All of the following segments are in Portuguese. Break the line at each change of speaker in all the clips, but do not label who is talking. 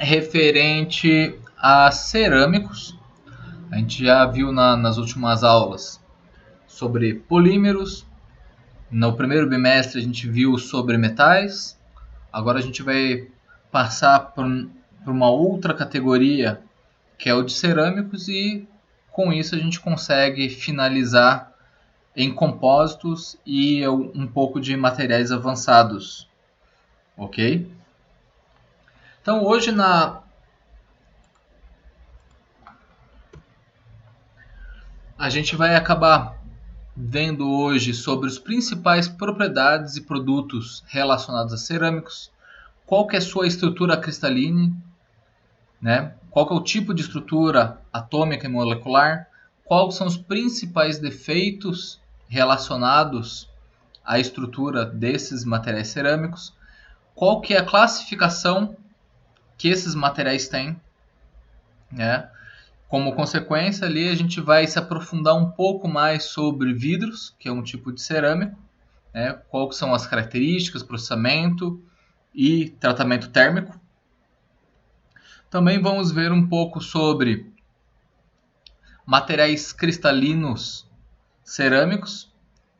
referente a cerâmicos. A gente já viu nas últimas aulas sobre polímeros. No primeiro bimestre a gente viu sobre metais. Agora a gente vai passar por uma outra categoria, que é o de cerâmicos, e com isso a gente consegue finalizar em compósitos e um pouco de materiais avançados, ok? Então hoje a gente vai acabar vendo hoje sobre as principais propriedades e produtos relacionados a cerâmicos, qual que é a sua estrutura cristalina, né? Qual que é o tipo de estrutura atômica e molecular, quais são os principais defeitos relacionados à estrutura desses materiais cerâmicos, qual que é a classificação que esses materiais têm, né? Como consequência, ali a gente vai se aprofundar um pouco mais sobre vidros, que é um tipo de cerâmico, né? Quais são as características, processamento e tratamento térmico. Também vamos ver um pouco sobre materiais cristalinos cerâmicos,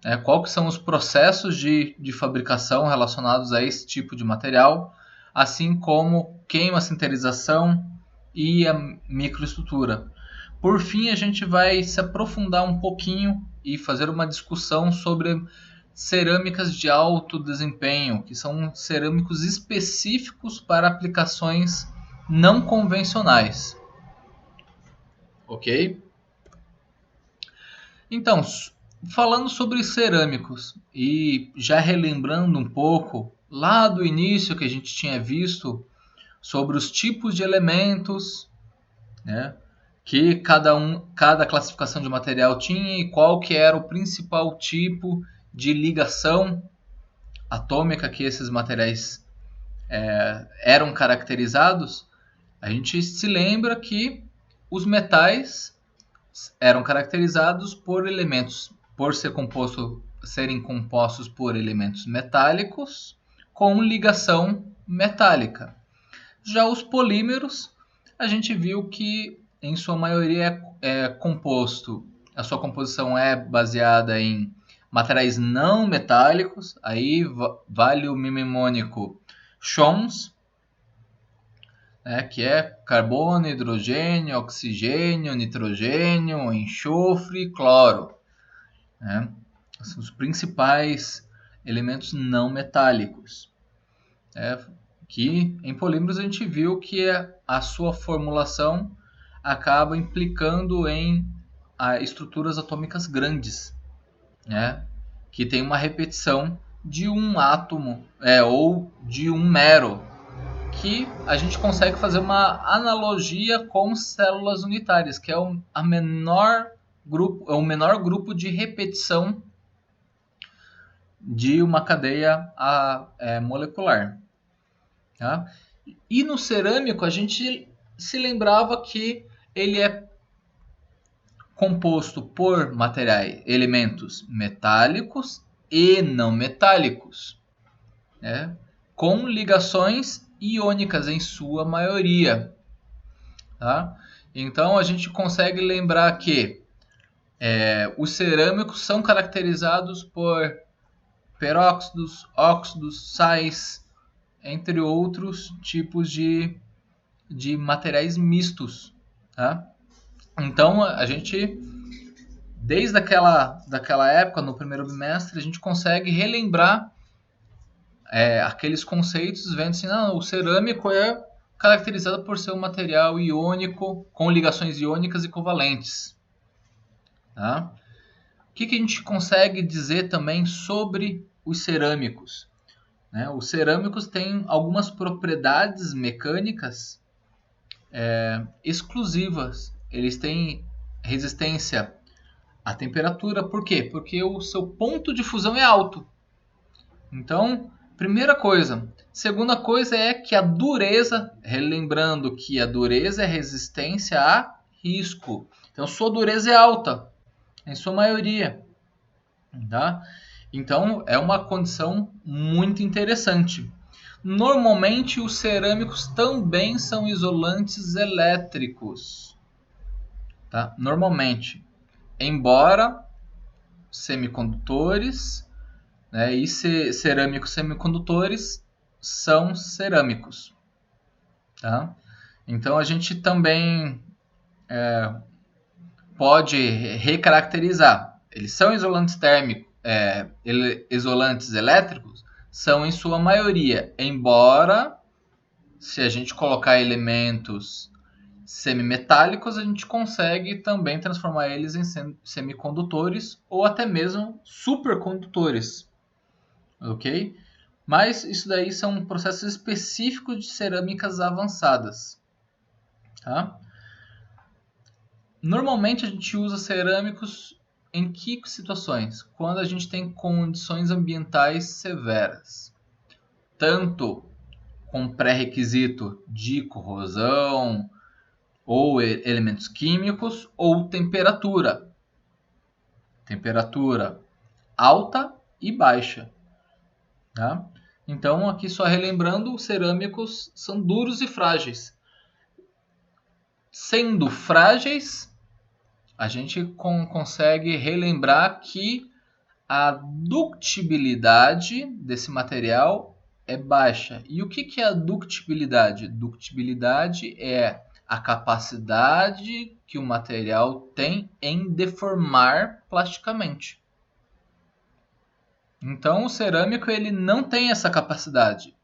né? Quais são os processos de fabricação relacionados a esse tipo de material, assim como queima, sinterização e a microestrutura. Por fim, a gente vai se aprofundar um pouquinho e fazer uma discussão sobre cerâmicas de alto desempenho, que são cerâmicos específicos para aplicações não convencionais. Ok? Então, falando sobre cerâmicos e já relembrando um pouco lá do início que a gente tinha visto sobre os tipos de elementos, né, que cada classificação de material tinha e qual que era o principal tipo de ligação atômica que esses materiais eram caracterizados. A gente se lembra que os metais eram caracterizados por elementos, por serem compostos por elementos metálicos com ligação metálica. Já os polímeros, a gente viu que em sua maioria é composto, a sua composição é baseada em materiais não metálicos, aí vale o mnemônico CHONS, né, que é carbono, hidrogênio, oxigênio, nitrogênio, enxofre e cloro, né? São os principais elementos não metálicos, que em polímeros a gente viu que a sua formulação acaba implicando em estruturas atômicas grandes, né? Que tem uma repetição de um átomo ou de um mero, que a gente consegue fazer uma analogia com células unitárias, que é o menor grupo de repetição de uma cadeia molecular. Tá? E no cerâmico a gente se lembrava que ele é composto por elementos metálicos e não metálicos, né? Com ligações iônicas em sua maioria. Tá? Então a gente consegue lembrar que os cerâmicos são caracterizados por peróxidos, óxidos, sais, entre outros tipos de materiais mistos. Tá? Então a gente, desde daquela época, no primeiro bimestre, a gente consegue relembrar aqueles conceitos, vendo assim, não, o cerâmico é caracterizado por ser um material iônico com ligações iônicas e covalentes. Tá? O que a gente consegue dizer também sobre os cerâmicos? Né? Os cerâmicos têm algumas propriedades mecânicas exclusivas. Eles têm resistência à temperatura. Por quê? Porque o seu ponto de fusão é alto. Então, primeira coisa. Segunda coisa é que a dureza, relembrando que a dureza é resistência a risco. Então, sua dureza é alta, em sua maioria. Tá? Então, é uma condição muito interessante. Normalmente os cerâmicos também são isolantes elétricos, tá? Normalmente, embora semicondutores, né, e cerâmicos semicondutores são cerâmicos, tá? Então a gente também pode recaracterizar. Eles são isolantes térmicos, isolantes elétricos, são em sua maioria, embora se a gente colocar elementos semimetálicos, a gente consegue também transformar eles em semicondutores ou até mesmo supercondutores, ok? Mas isso daí são processos específicos de cerâmicas avançadas, tá? Normalmente a gente usa cerâmicos em que situações? Quando a gente tem condições ambientais severas, tanto com pré-requisito de corrosão ou elementos químicos ou temperatura alta e baixa, tá? Então aqui só relembrando, os cerâmicos são duros e frágeis. Sendo frágeis, a gente consegue relembrar que a ductibilidade desse material é baixa. E o que é a ductibilidade? Ductibilidade é a capacidade que o material tem em deformar plasticamente. Então, o cerâmico ele não tem essa capacidade.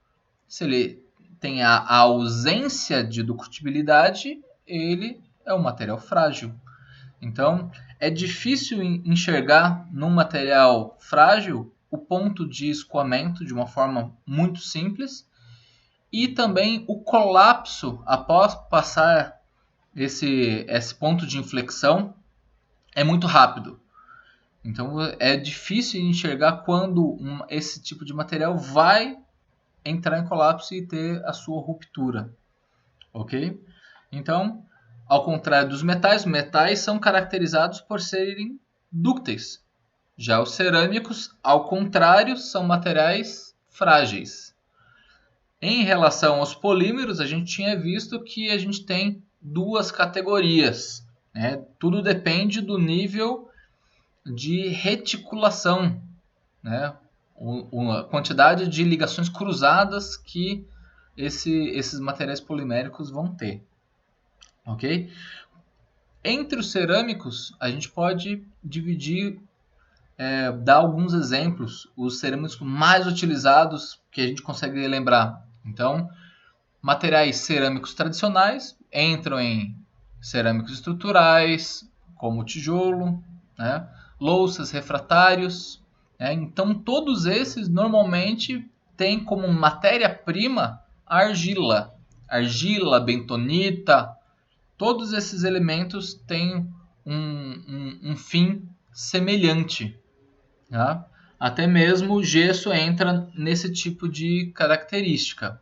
Se ele tem a ausência de ductibilidade, ele é um material frágil. Então, é difícil enxergar num material frágil o ponto de escoamento de uma forma muito simples e também o colapso após passar esse ponto de inflexão é muito rápido. Então, é difícil enxergar quando esse tipo de material vai entrar em colapso e ter a sua ruptura, ok? Então, ao contrário dos metais são caracterizados por serem dúcteis. Já os cerâmicos, ao contrário, são materiais frágeis. Em relação aos polímeros, a gente tinha visto que a gente tem duas categorias, né? Tudo depende do nível de reticulação, né? A quantidade de ligações cruzadas que esses materiais poliméricos vão ter. Ok? Entre os cerâmicos, a gente pode dividir, dar alguns exemplos, os cerâmicos mais utilizados que a gente consegue lembrar. Então, materiais cerâmicos tradicionais entram em cerâmicos estruturais, como o tijolo, né? Louças, refratários. Né? Então, todos esses normalmente têm como matéria-prima argila. Argila, bentonita, todos esses elementos têm um fim semelhante. Tá? Até mesmo o gesso entra nesse tipo de característica.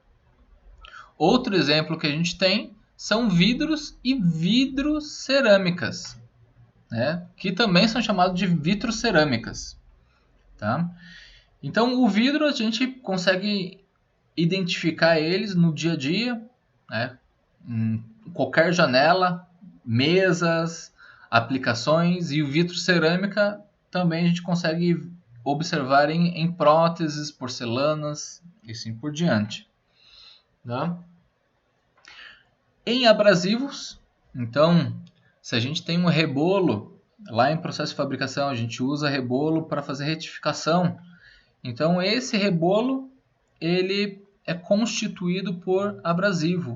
Outro exemplo que a gente tem são vidros e vidrocerâmicas, né? Que também são chamados de vitrocerâmicas. Tá? Então, o vidro a gente consegue identificar eles no dia a dia, né? Em qualquer janela, mesas, aplicações, e o vitrocerâmica também a gente consegue observar em próteses, porcelanas e assim por diante. Tá? Em abrasivos, então, se a gente tem um rebolo, lá em processo de fabricação a gente usa rebolo para fazer retificação. Então, esse rebolo ele é constituído por abrasivo.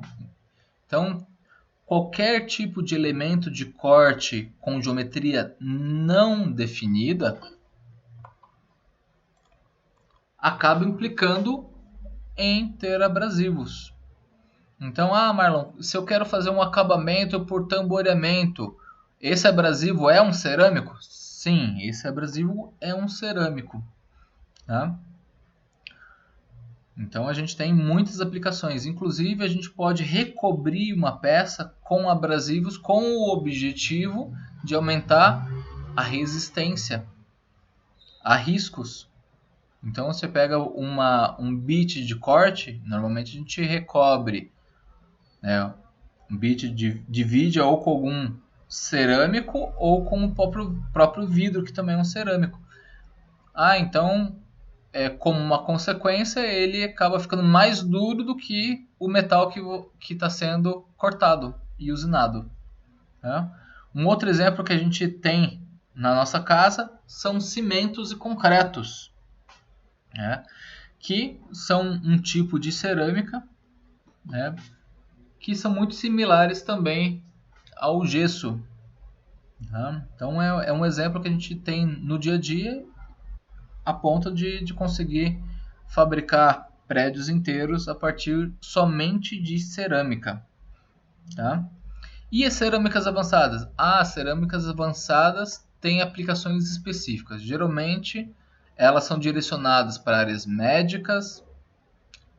Então, qualquer tipo de elemento de corte com geometria não definida acaba implicando em ter abrasivos. Então, Marlon, se eu quero fazer um acabamento por tamboreamento, esse abrasivo é um cerâmico? Sim, esse abrasivo é um cerâmico. Tá? Então, a gente tem muitas aplicações. Inclusive, a gente pode recobrir uma peça com abrasivos com o objetivo de aumentar a resistência a riscos. Então você pega um bit de corte, normalmente a gente recobre, né, um bit de vídeo ou com algum cerâmico ou com o próprio vidro, que também é um cerâmico. Então, como uma consequência, ele acaba ficando mais duro do que o metal que está sendo cortado e usinado. Né? Um outro exemplo que a gente tem na nossa casa são cimentos e concretos, né? Que são um tipo de cerâmica, né? Que são muito similares também ao gesso. Né? Então é um exemplo que a gente tem no dia a dia, a ponto de conseguir fabricar prédios inteiros a partir somente de cerâmica. Tá? E as cerâmicas avançadas? As cerâmicas avançadas têm aplicações específicas. Geralmente, elas são direcionadas para áreas médicas,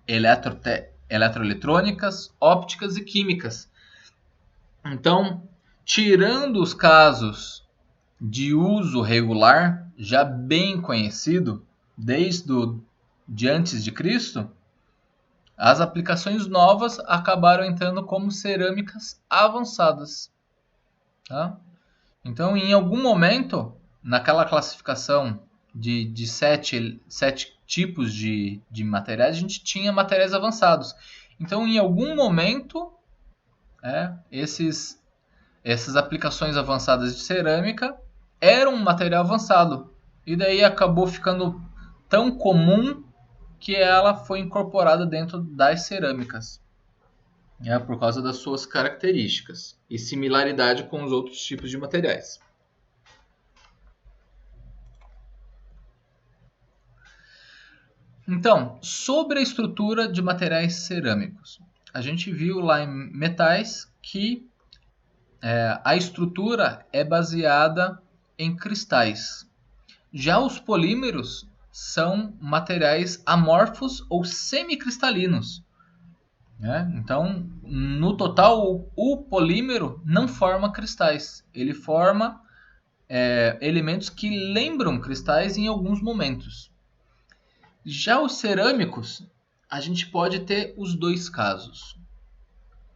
eletroeletrônicas, ópticas e químicas. Então, tirando os casos de uso regular, já bem conhecido de antes de Cristo, as aplicações novas acabaram entrando como cerâmicas avançadas. Tá? Então, em algum momento, naquela classificação de sete tipos de materiais, a gente tinha materiais avançados. Então, em algum momento, essas aplicações avançadas de cerâmica eram um material avançado. E daí acabou ficando tão comum que ela foi incorporada dentro das cerâmicas, por causa das suas características e similaridade com os outros tipos de materiais. Então, sobre a estrutura de materiais cerâmicos, a gente viu lá em metais que a estrutura é baseada em cristais. Já os polímeros são materiais amorfos ou semicristalinos. Né? Então, no total, o polímero não forma cristais. Ele forma elementos que lembram cristais em alguns momentos. Já os cerâmicos, a gente pode ter os dois casos.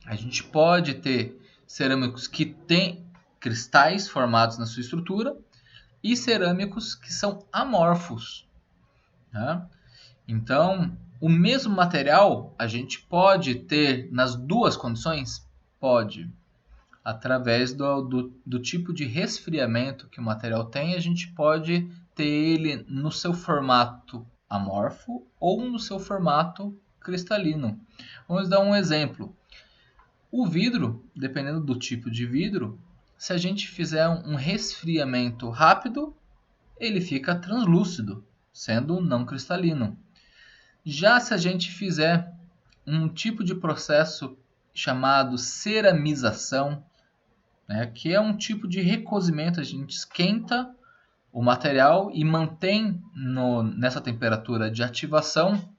A gente pode ter cerâmicos que têm cristais formados na sua estrutura e cerâmicos que são amorfos. Né? Então, o mesmo material a gente pode ter nas duas condições? Pode. Através do tipo de resfriamento que o material tem, a gente pode ter ele no seu formato amorfo ou no seu formato cristalino. Vamos dar um exemplo. O vidro, dependendo do tipo de vidro, se a gente fizer um resfriamento rápido, ele fica translúcido, sendo não cristalino. Já se a gente fizer um tipo de processo chamado ceramização, né, que é um tipo de recozimento, a gente esquenta o material e mantém nessa temperatura de ativação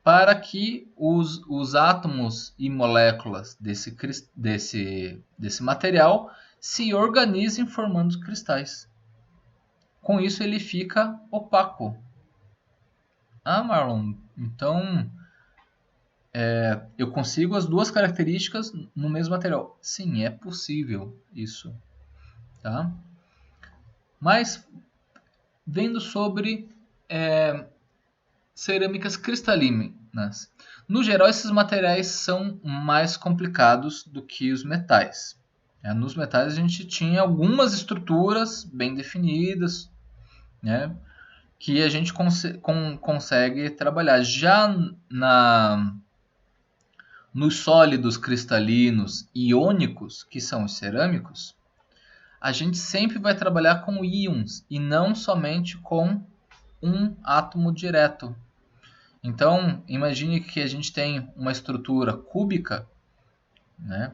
para que os átomos e moléculas desse material se organizem formando cristais. Com isso ele fica opaco. Marlon, então eu consigo as duas características no mesmo material. Sim, é possível isso. Tá? Mas, vendo sobre cerâmicas cristalinas. No geral, esses materiais são mais complicados do que os metais. Nos metais a gente tinha algumas estruturas bem definidas, né, que a gente consegue trabalhar. Já nos sólidos cristalinos iônicos, que são os cerâmicos, a gente sempre vai trabalhar com íons e não somente com um átomo direto. Então, imagine que a gente tem uma estrutura cúbica, né?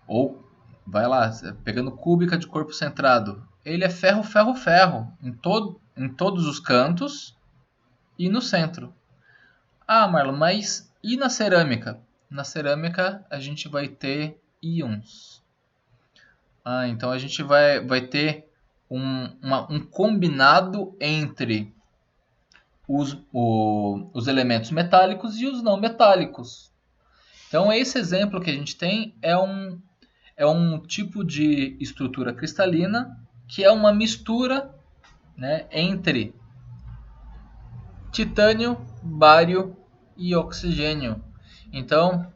Ou, vai lá, pegando cúbica de corpo centrado. Ele é ferro, ferro, ferro, em todos os cantos e no centro. Marlon, mas e na cerâmica? Na cerâmica a gente vai ter íons. Então a gente vai ter um combinado entre os elementos metálicos e os não metálicos. Então, esse exemplo que a gente tem é um tipo de estrutura cristalina que é uma mistura, né, entre titânio, bário e oxigênio. Então,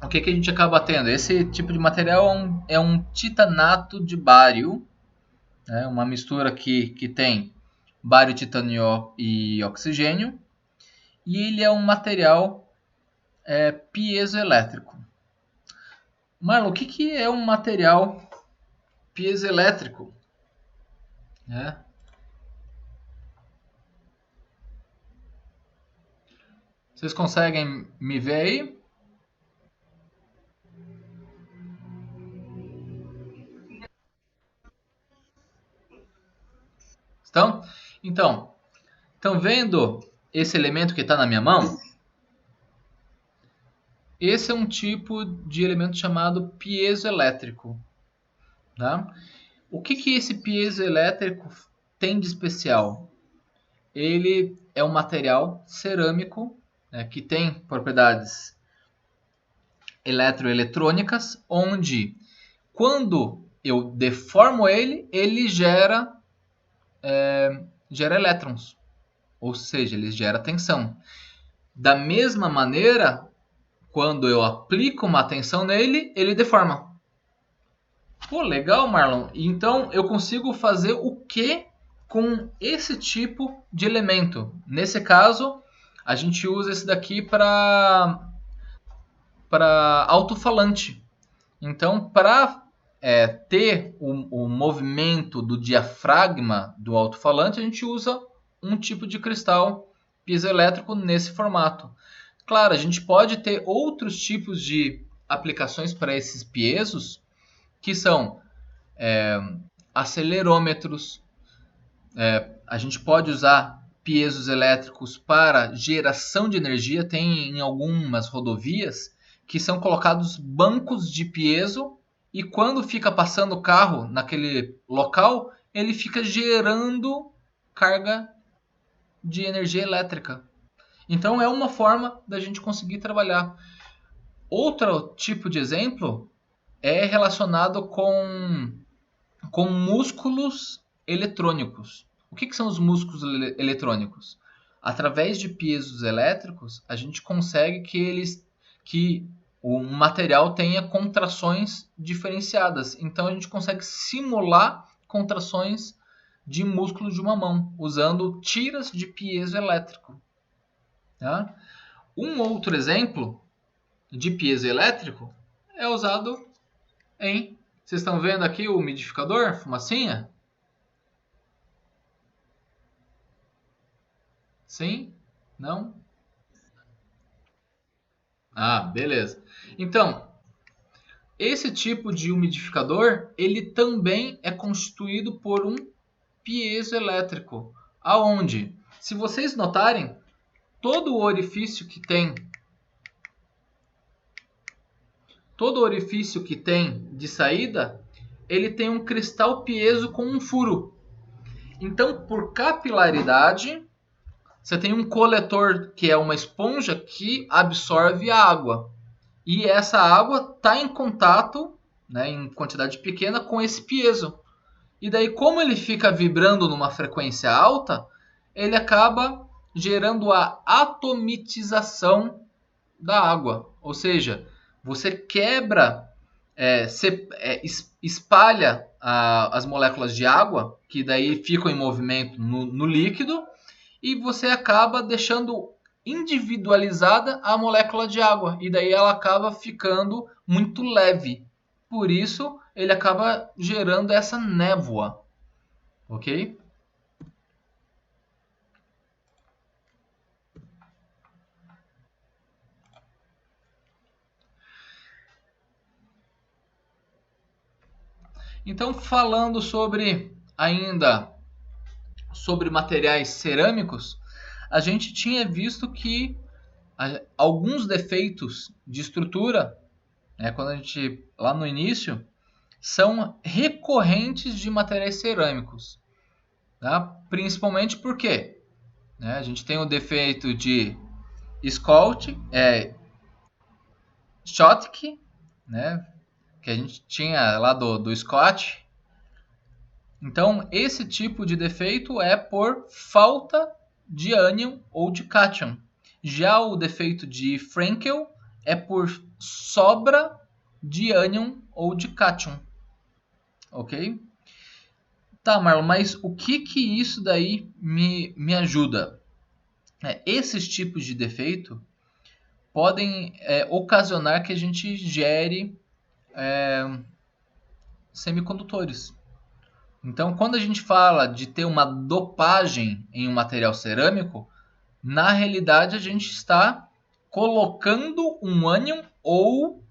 o que a gente acaba tendo? Esse tipo de material é um titanato de bário, né, uma mistura que tem bário, titânio e oxigênio, e ele é um material piezoelétrico. Marlon, o que é um material piezoelétrico? Né? Vocês conseguem me ver aí? Estão? Então, estão vendo esse elemento que está na minha mão? Esse é um tipo de elemento chamado piezoelétrico. Tá? O que esse piezoelétrico tem de especial? Ele é um material cerâmico, né, que tem propriedades eletroeletrônicas, onde quando eu deformo ele, ele gera elétrons, ou seja, ele gera tensão. Da mesma maneira, quando eu aplico uma tensão nele, ele deforma. Pô, legal, Marlon. Então eu consigo fazer o que com esse tipo de elemento? Nesse caso, a gente usa esse daqui para alto-falante. Então, para ter o movimento do diafragma do alto-falante, a gente usa um tipo de cristal piezoelétrico nesse formato. Claro, a gente pode ter outros tipos de aplicações para esses piesos, que são acelerômetros. A gente pode usar piesos elétricos para geração de energia. Tem em algumas rodovias que são colocados bancos de piezo e quando fica passando o carro naquele local, ele fica gerando carga de energia elétrica. Então é uma forma da gente conseguir trabalhar. Outro tipo de exemplo é relacionado com músculos eletrônicos. O que são os músculos eletrônicos? Através de piesos elétricos, a gente consegue que o material tenha contrações diferenciadas. Então a gente consegue simular contrações de músculo de uma mão, usando tiras de piezo elétrico. Tá? Um outro exemplo de piezo elétrico é usado em... Vocês estão vendo aqui o umidificador, fumacinha? Sim? Não? Ah, beleza. Então, esse tipo de umidificador, ele também é constituído por um piezoelétrico. Aonde? Se vocês notarem, todo orifício que tem de saída, ele tem um cristal piezo com um furo. Então, por capilaridade, você tem um coletor que é uma esponja que absorve a água. E essa água está em contato, né, em quantidade pequena, com esse piezo. E daí, como ele fica vibrando numa frequência alta, ele acaba gerando a atomitização da água. Ou seja, você quebra, espalha as moléculas de água, que daí ficam em movimento no líquido, e você acaba deixando individualizada a molécula de água. E daí ela acaba ficando muito leve. Por isso, ele acaba gerando essa névoa. Ok? Então, falando sobre materiais cerâmicos, a gente tinha visto que alguns defeitos de estrutura, né, quando a gente lá no início, são recorrentes de materiais cerâmicos, tá? Principalmente por quê? né? A gente tem o defeito de Schottky, né? Que a gente tinha lá do Scott. Então, esse tipo de defeito é por falta de ânion ou de cátion. Já o defeito de Frenkel é por sobra de ânion ou de cátion. Ok? Tá, Marlon, mas o que isso daí me ajuda? Esses tipos de defeito podem ocasionar que a gente gere semicondutores. Então, quando a gente fala de ter uma dopagem em um material cerâmico, na realidade a gente está colocando um ânion ou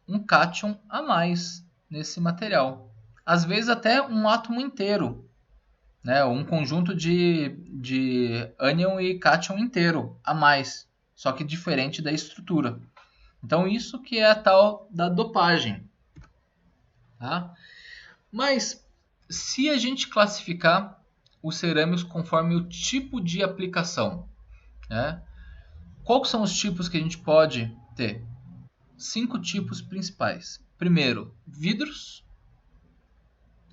um cátion a mais nesse material. Às vezes até um átomo inteiro, né? Um conjunto de ânion e cátion inteiro a mais, só que diferente da estrutura. Então isso que é a tal da dopagem. Tá? Mas se a gente classificar os cerâmicos conforme o tipo de aplicação, né? Quais são os tipos que a gente pode ter? 5 tipos principais. Primeiro, vidros.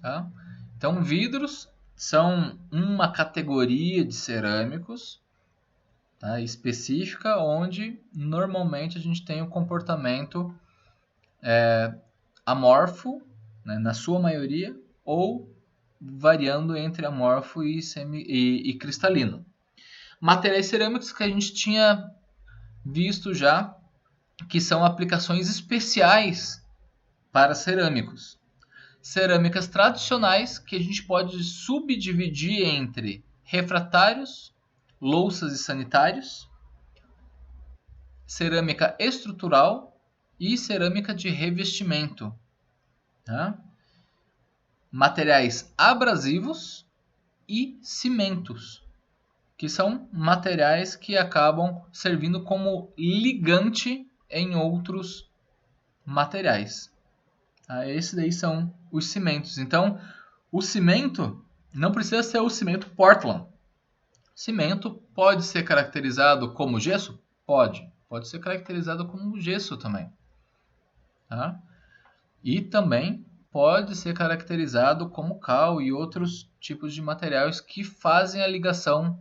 Tá? Então, vidros são uma categoria de cerâmicos, tá, específica, onde normalmente a gente tem o comportamento amorfo, né, na sua maioria, ou variando entre amorfo e cristalino. Materiais cerâmicos que a gente tinha visto já, que são aplicações especiais para cerâmicos. Cerâmicas tradicionais, que a gente pode subdividir entre refratários, louças e sanitários, cerâmica estrutural e cerâmica de revestimento. Tá? Materiais abrasivos e cimentos, que são materiais que acabam servindo como ligante em outros materiais. Esses daí são os cimentos. Então, o cimento não precisa ser o cimento Portland. Cimento pode ser caracterizado como gesso? Pode. Pode ser caracterizado como gesso também. Tá? E também pode ser caracterizado como cal e outros tipos de materiais que fazem a ligação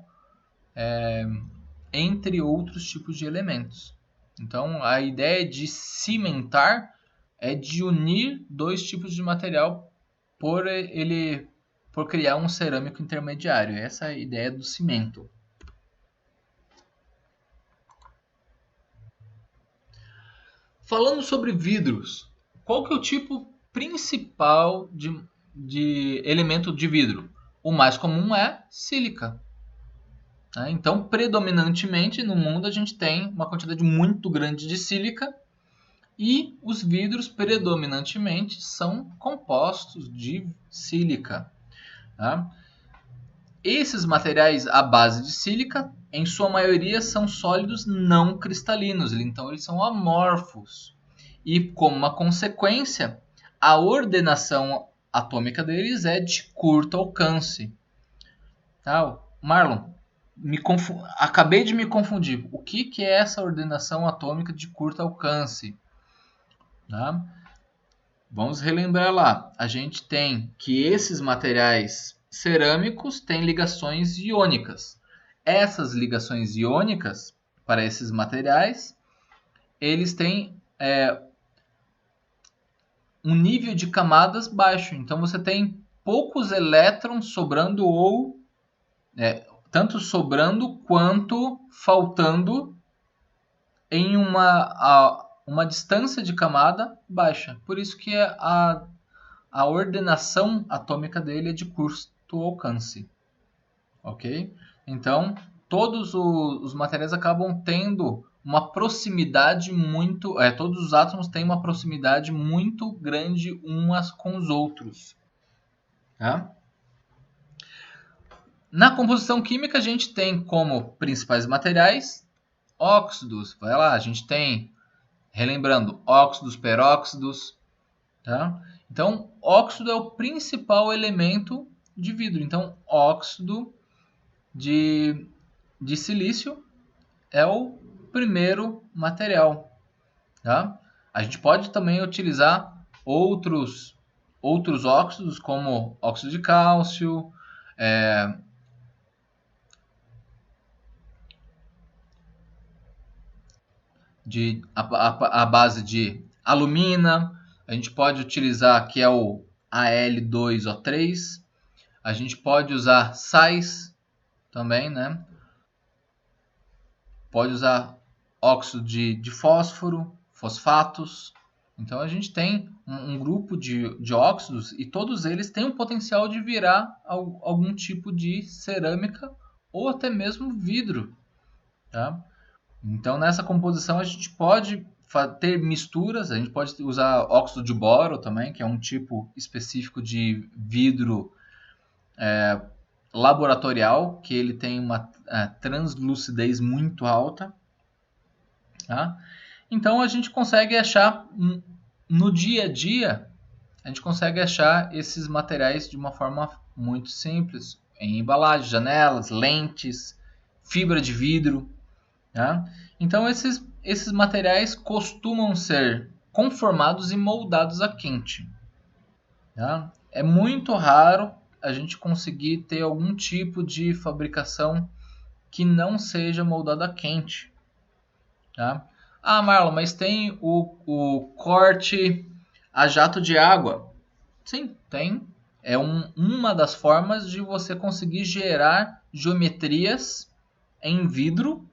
entre outros tipos de elementos. Então, a ideia de cimentar é de unir dois tipos de material por criar um cerâmico intermediário. Essa é a ideia do cimento. Falando sobre vidros, qual que é o tipo principal de elemento de vidro? O mais comum é sílica. Né? Então, predominantemente no mundo a gente tem uma quantidade muito grande de sílica e os vidros predominantemente são compostos de sílica. Tá? Esses materiais à base de sílica, em sua maioria, são sólidos não cristalinos, então eles são amorfos. E como uma consequência, a ordenação atômica deles é de curto alcance. Tá? Marlon, acabei de me confundir. O que é essa ordenação atômica de curto alcance? Tá? Vamos relembrar lá. A gente tem que esses materiais cerâmicos têm ligações iônicas. Essas ligações iônicas para esses materiais, eles têm um nível de camadas baixo. Então você tem poucos elétrons sobrando ou tanto sobrando quanto faltando em uma distância de camada baixa. Por isso que a ordenação atômica dele é de curto alcance. Ok? Então, todos os materiais acabam tendo uma proximidade muito... todos os átomos têm uma proximidade muito grande umas com os outros. Tá? Na composição química, a gente tem como principais materiais óxidos. Vai lá, a gente tem, relembrando, óxidos, peróxidos. Tá? Então, óxido é o principal elemento de vidro. Então, óxido de de silício é o primeiro material. Tá? A gente pode também utilizar outros óxidos, como óxido de cálcio, a base de alumina. A gente pode utilizar, que é o Al2O3. A gente pode usar sais também, né? Pode usar óxido de fósforo, fosfatos. Então a gente tem um grupo de óxidos e todos eles têm o potencial de virar algum tipo de cerâmica ou até mesmo vidro. Tá? Então nessa composição a gente pode ter misturas, a gente pode usar óxido de boro também, que é um tipo específico de vidro laboratorial, que ele tem uma translucidez muito alta. Tá? Então a gente consegue achar no dia a dia, a gente consegue achar esses materiais de uma forma muito simples, em embalagens, janelas, lentes, fibra de vidro. Tá? Então esses materiais costumam ser conformados e moldados a quente. Tá? É muito raro a gente conseguir ter algum tipo de fabricação que não seja moldada a quente. Tá? Ah, Marlon, mas tem o corte a jato de água. Sim, tem. É uma das formas de você conseguir gerar geometrias em vidro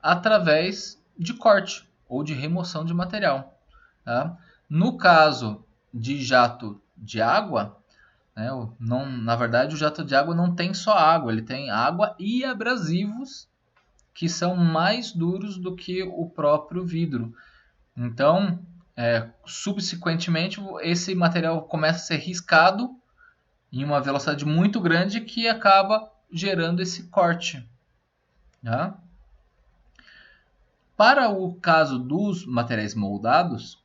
através de corte ou de remoção de material. Tá? No caso de jato de água, né, não, na verdade o jato de água não tem só água, ele tem água e abrasivos que são mais duros do que o próprio vidro. Então, subsequentemente, esse material começa a ser riscado em uma velocidade muito grande que acaba gerando esse corte. Tá? Para o caso dos materiais moldados,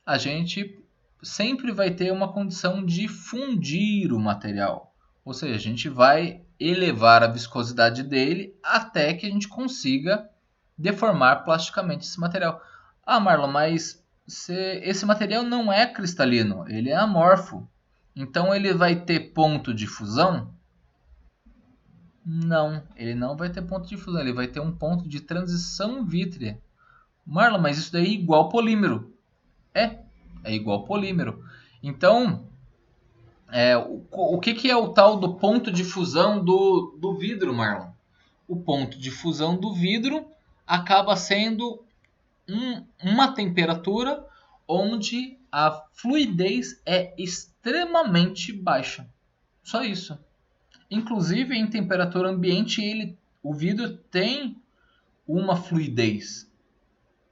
a gente sempre vai ter uma condição de fundir o material. Ou seja, a gente vai elevar a viscosidade dele até que a gente consiga deformar plasticamente esse material. Ah, Marlon, mas esse material não é cristalino, ele é amorfo. Então ele vai ter ponto de fusão? Não, ele não vai ter ponto de fusão, ele vai ter um ponto de transição vítrea. Marlon, mas isso daí é igual polímero. É, é igual polímero. Então, o que é o tal do ponto de fusão do vidro, Marlon? O ponto de fusão do vidro acaba sendo uma temperatura onde a fluidez é extremamente baixa. Só isso. Inclusive em temperatura ambiente o vidro tem uma fluidez,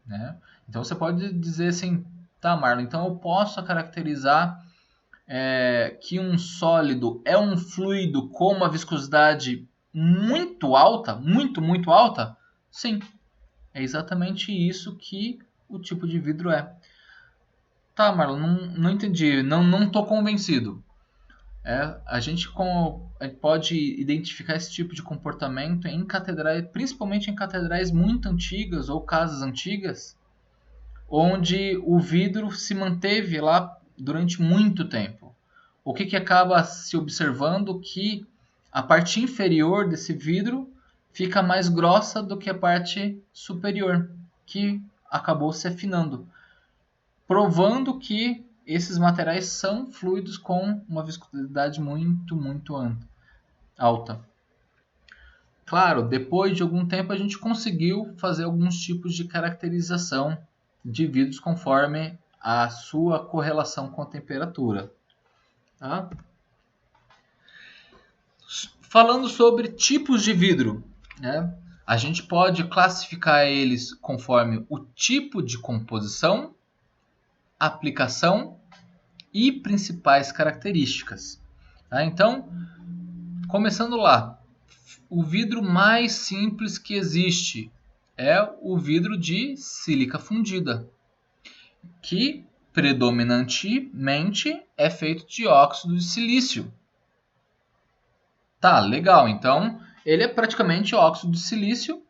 né? Então você pode dizer assim, tá, Marlon, então eu posso caracterizar que um sólido é um fluido com uma viscosidade muito alta, muito alta? Sim, é exatamente isso que o tipo de vidro é. Tá, Marlon, não entendi, não estou convencido. A gente pode identificar esse tipo de comportamento em catedrais, principalmente em catedrais muito antigas ou casas antigas, onde o vidro se manteve lá durante muito tempo. O que acaba se observando que a parte inferior desse vidro fica mais grossa do que a parte superior, que acabou se afinando, provando que esses materiais são fluidos com uma viscosidade muito alta. Claro, depois de algum tempo a gente conseguiu fazer alguns tipos de caracterização de vidros conforme a sua correlação com a temperatura. Tá? Falando sobre tipos de vidro, né? A gente pode classificar eles conforme o tipo de composição, aplicação e principais características. Tá? Então, começando lá, o vidro mais simples que existe é o vidro de sílica fundida, que predominantemente é feito de óxido de silício. Tá, legal. Então, Ele é praticamente óxido de silício.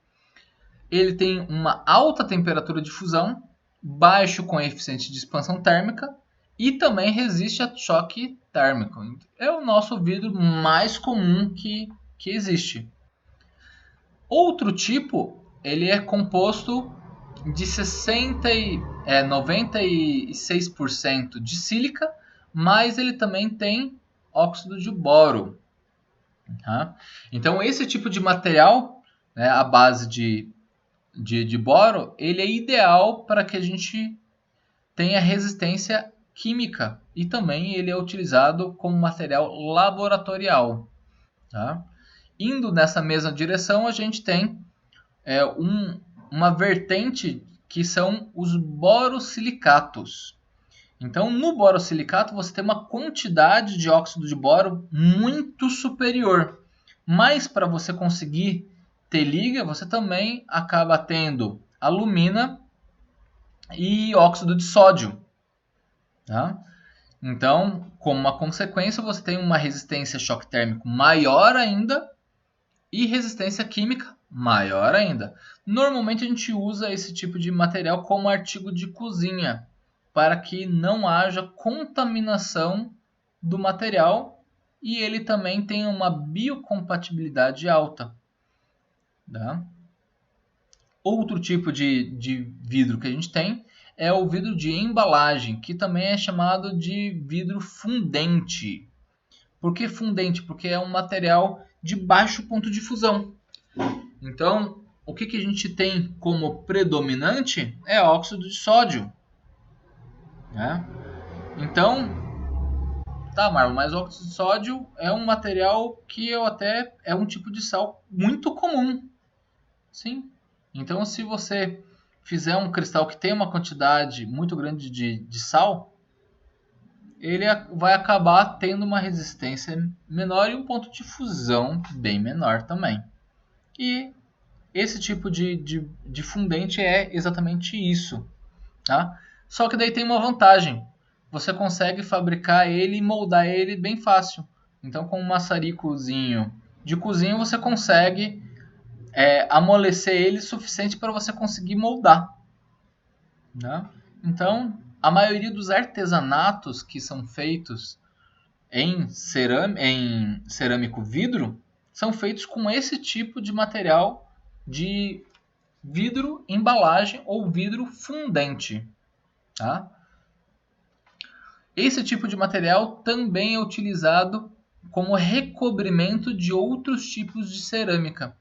Ele tem uma alta temperatura de fusão, baixo coeficiente de expansão térmica e também resiste a choque térmico. É o nosso vidro mais comum que existe. Outro tipo, ele é composto de 96% de sílica, mas ele também tem óxido de boro. Tá? Então, esse tipo de material, né, à base de boro, ele é ideal para que a gente tenha resistência química e também ele é utilizado como material laboratorial. Tá? Indo nessa mesma direção, a gente tem uma vertente que são os borosilicatos. Então, no borosilicato, você tem uma quantidade de óxido de boro muito superior. Mas para você conseguir ter liga, você também acaba tendo alumina e óxido de sódio. Tá? Então, como uma consequência, você tem uma resistência a choque térmico maior ainda e resistência química maior ainda. Normalmente a gente usa esse tipo de material como artigo de cozinha, para que não haja contaminação do material e ele também tenha uma biocompatibilidade alta. Tá? Outro tipo de vidro que a gente tem é o vidro de embalagem, que também é chamado de vidro fundente. Por que fundente? Porque é um material de baixo ponto de fusão. Então, o que a gente tem como predominante é óxido de sódio. Né? Então, tá, Marlon, mas o óxido de sódio é um material que é um tipo de sal muito comum. Sim. Então, se você fizer um cristal que tem uma quantidade muito grande de sal, ele vai acabar tendo uma resistência menor e um ponto de fusão bem menor também. E esse tipo de fundente é exatamente isso. Tá? Só que daí tem uma vantagem. Você consegue fabricar ele e moldar ele bem fácil. Então, com um maçaricozinho de cozinha, você consegue amolecer ele o suficiente para você conseguir moldar. Né? Então, a maioria dos artesanatos que são feitos em cerâmico vidro são feitos com esse tipo de material de vidro embalagem ou vidro fundente. Tá? Esse tipo de material também é utilizado como recobrimento de outros tipos de cerâmica.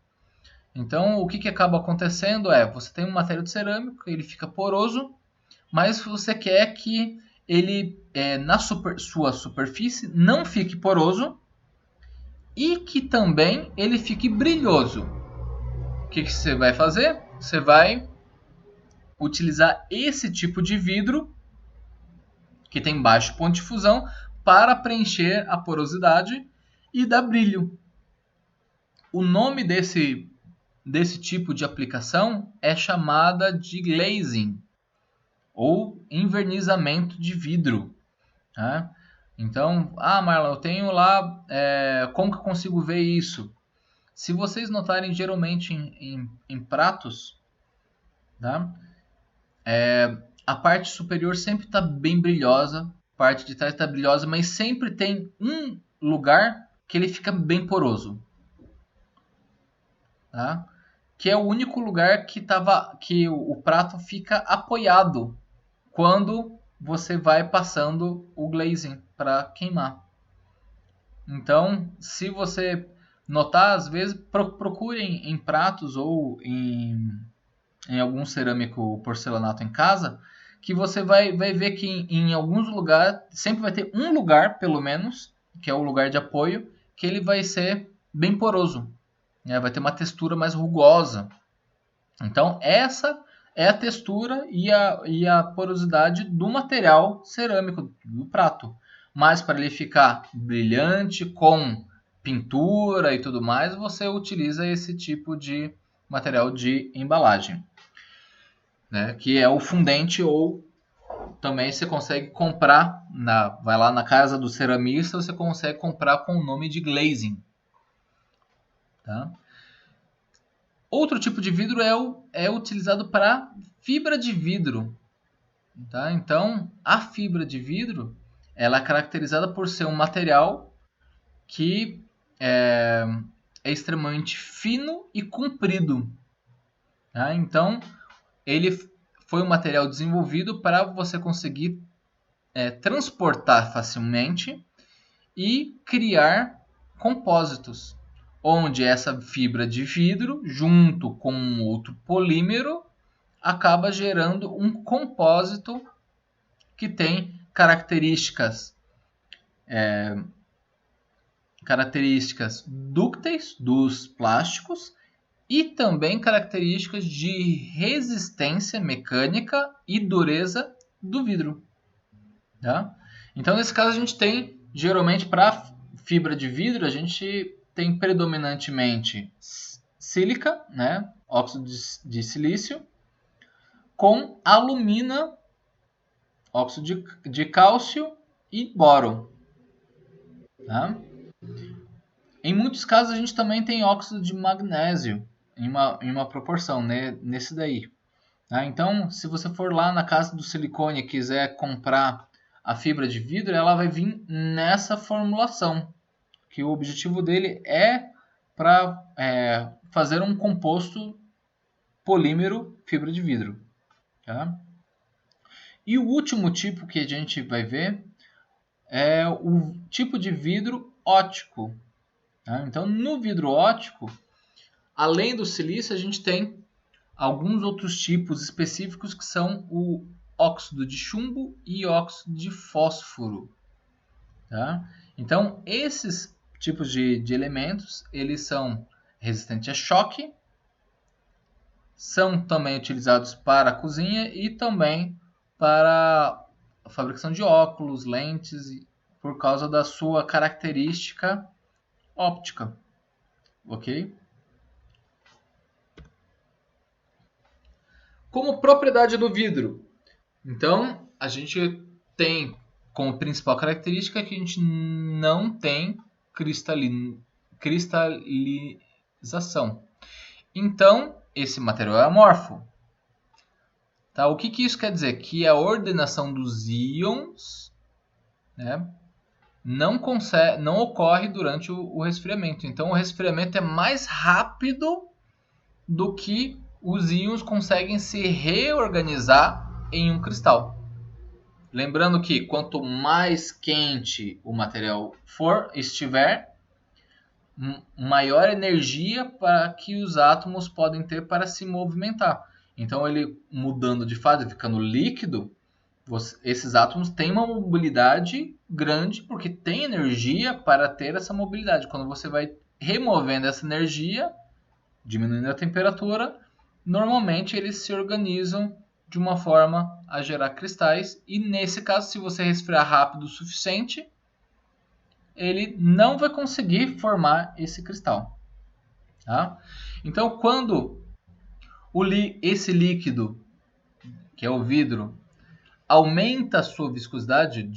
Então, o que acaba acontecendo é, você tem um material de cerâmica, ele fica poroso, mas você quer que ele, na sua superfície, não fique poroso e que também ele fique brilhoso. O que você vai fazer? Você vai utilizar esse tipo de vidro, que tem baixo ponto de fusão, para preencher a porosidade e dar brilho. O nome desse tipo de aplicação é chamada de glazing ou envernizamento de vidro. Tá? Então, Marlon, eu tenho lá, como que eu consigo ver isso? Se vocês notarem, geralmente em pratos, tá? A parte superior sempre está bem brilhosa, a parte de trás está brilhosa, mas sempre tem um lugar que ele fica bem poroso. Tá? Que é o único lugar que o prato fica apoiado quando você vai passando o glazing para queimar. Então, se você notar, às vezes procurem em pratos ou em algum cerâmico porcelanato em casa, que você vai ver que em alguns lugares, sempre vai ter um lugar, pelo menos, que é o lugar de apoio, que ele vai ser bem poroso. Né? Vai ter uma textura mais rugosa. Então, essa é a textura e a porosidade do material cerâmico, do prato. Mas para ele ficar brilhante, com pintura e tudo mais, você utiliza esse tipo de material de embalagem. Né? Que é o fundente, ou também você consegue comprar, vai lá na casa do ceramista, você consegue comprar com o nome de glazing. Tá? Outro tipo de vidro é utilizado para fibra de vidro. Tá? Então, a fibra de vidro ela é caracterizada por ser um material que é extremamente fino e comprido. Tá? Então, ele foi um material desenvolvido para você conseguir transportar facilmente e criar compósitos, onde essa fibra de vidro, junto com um outro polímero, acaba gerando um compósito que tem características dúcteis dos plásticos e também características de resistência mecânica e dureza do vidro. Tá? Então, nesse caso, a gente tem, geralmente, para fibra de vidro, a gente tem predominantemente sílica, né? Óxido de silício, com alumina, óxido de cálcio e boro. Tá? Em muitos casos, a gente também tem óxido de magnésio em uma proporção, né? Nesse daí. Tá? Então, se você for lá na casa do silicone e quiser comprar a fibra de vidro, ela vai vir nessa formulação, que o objetivo dele é para fazer um composto polímero fibra de vidro. Tá? E o último tipo que a gente vai ver é o tipo de vidro óptico. Tá? Então, no vidro óptico, além do silício, a gente tem alguns outros tipos específicos que são o óxido de chumbo e óxido de fósforo. Tá? Então, esses tipos de elementos, eles são resistentes a choque, são também utilizados para a cozinha e também para a fabricação de óculos, lentes, por causa da sua característica óptica, ok? Como propriedade do vidro, então a gente tem como principal característica que a gente não tem cristalização. Então, esse material é amorfo. Tá? O que isso quer dizer? Que a ordenação dos íons, né, não ocorre durante o resfriamento. Então, o resfriamento é mais rápido do que os íons conseguem se reorganizar em um cristal. Lembrando que quanto mais quente o material estiver, maior energia para que os átomos podem ter para se movimentar. Então, ele mudando de fase, ficando líquido, esses átomos têm uma mobilidade grande porque tem energia para ter essa mobilidade. Quando você vai removendo essa energia, diminuindo a temperatura, normalmente eles se organizam de uma forma a gerar cristais. E nesse caso, se você resfriar rápido o suficiente, ele não vai conseguir formar esse cristal. Tá? Então, quando esse líquido, que é o vidro, aumenta a sua viscosidade,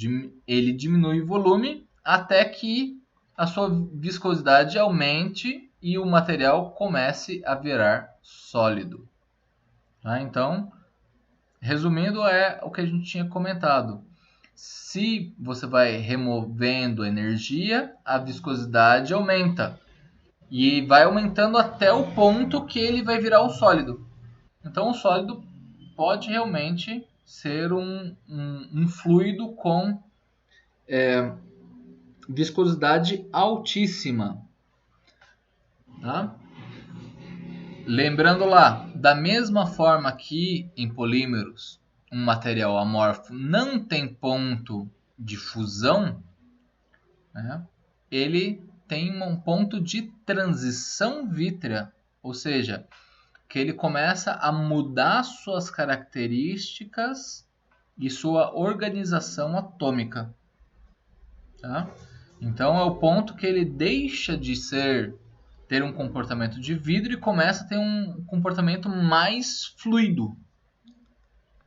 ele diminui o volume até que a sua viscosidade aumente e o material comece a virar sólido. Tá? Então, resumindo, é o que a gente tinha comentado. Se você vai removendo energia, a viscosidade aumenta. E vai aumentando até o ponto que ele vai virar o sólido. Então, o sólido pode realmente ser um fluido com viscosidade altíssima. Tá? Lembrando lá, da mesma forma que em polímeros um material amorfo não tem ponto de fusão, né, ele tem um ponto de transição vítrea, ou seja, que ele começa a mudar suas características e sua organização atômica. Tá? Então é o ponto que ele deixa de ter um comportamento de vidro e começa a ter um comportamento mais fluido.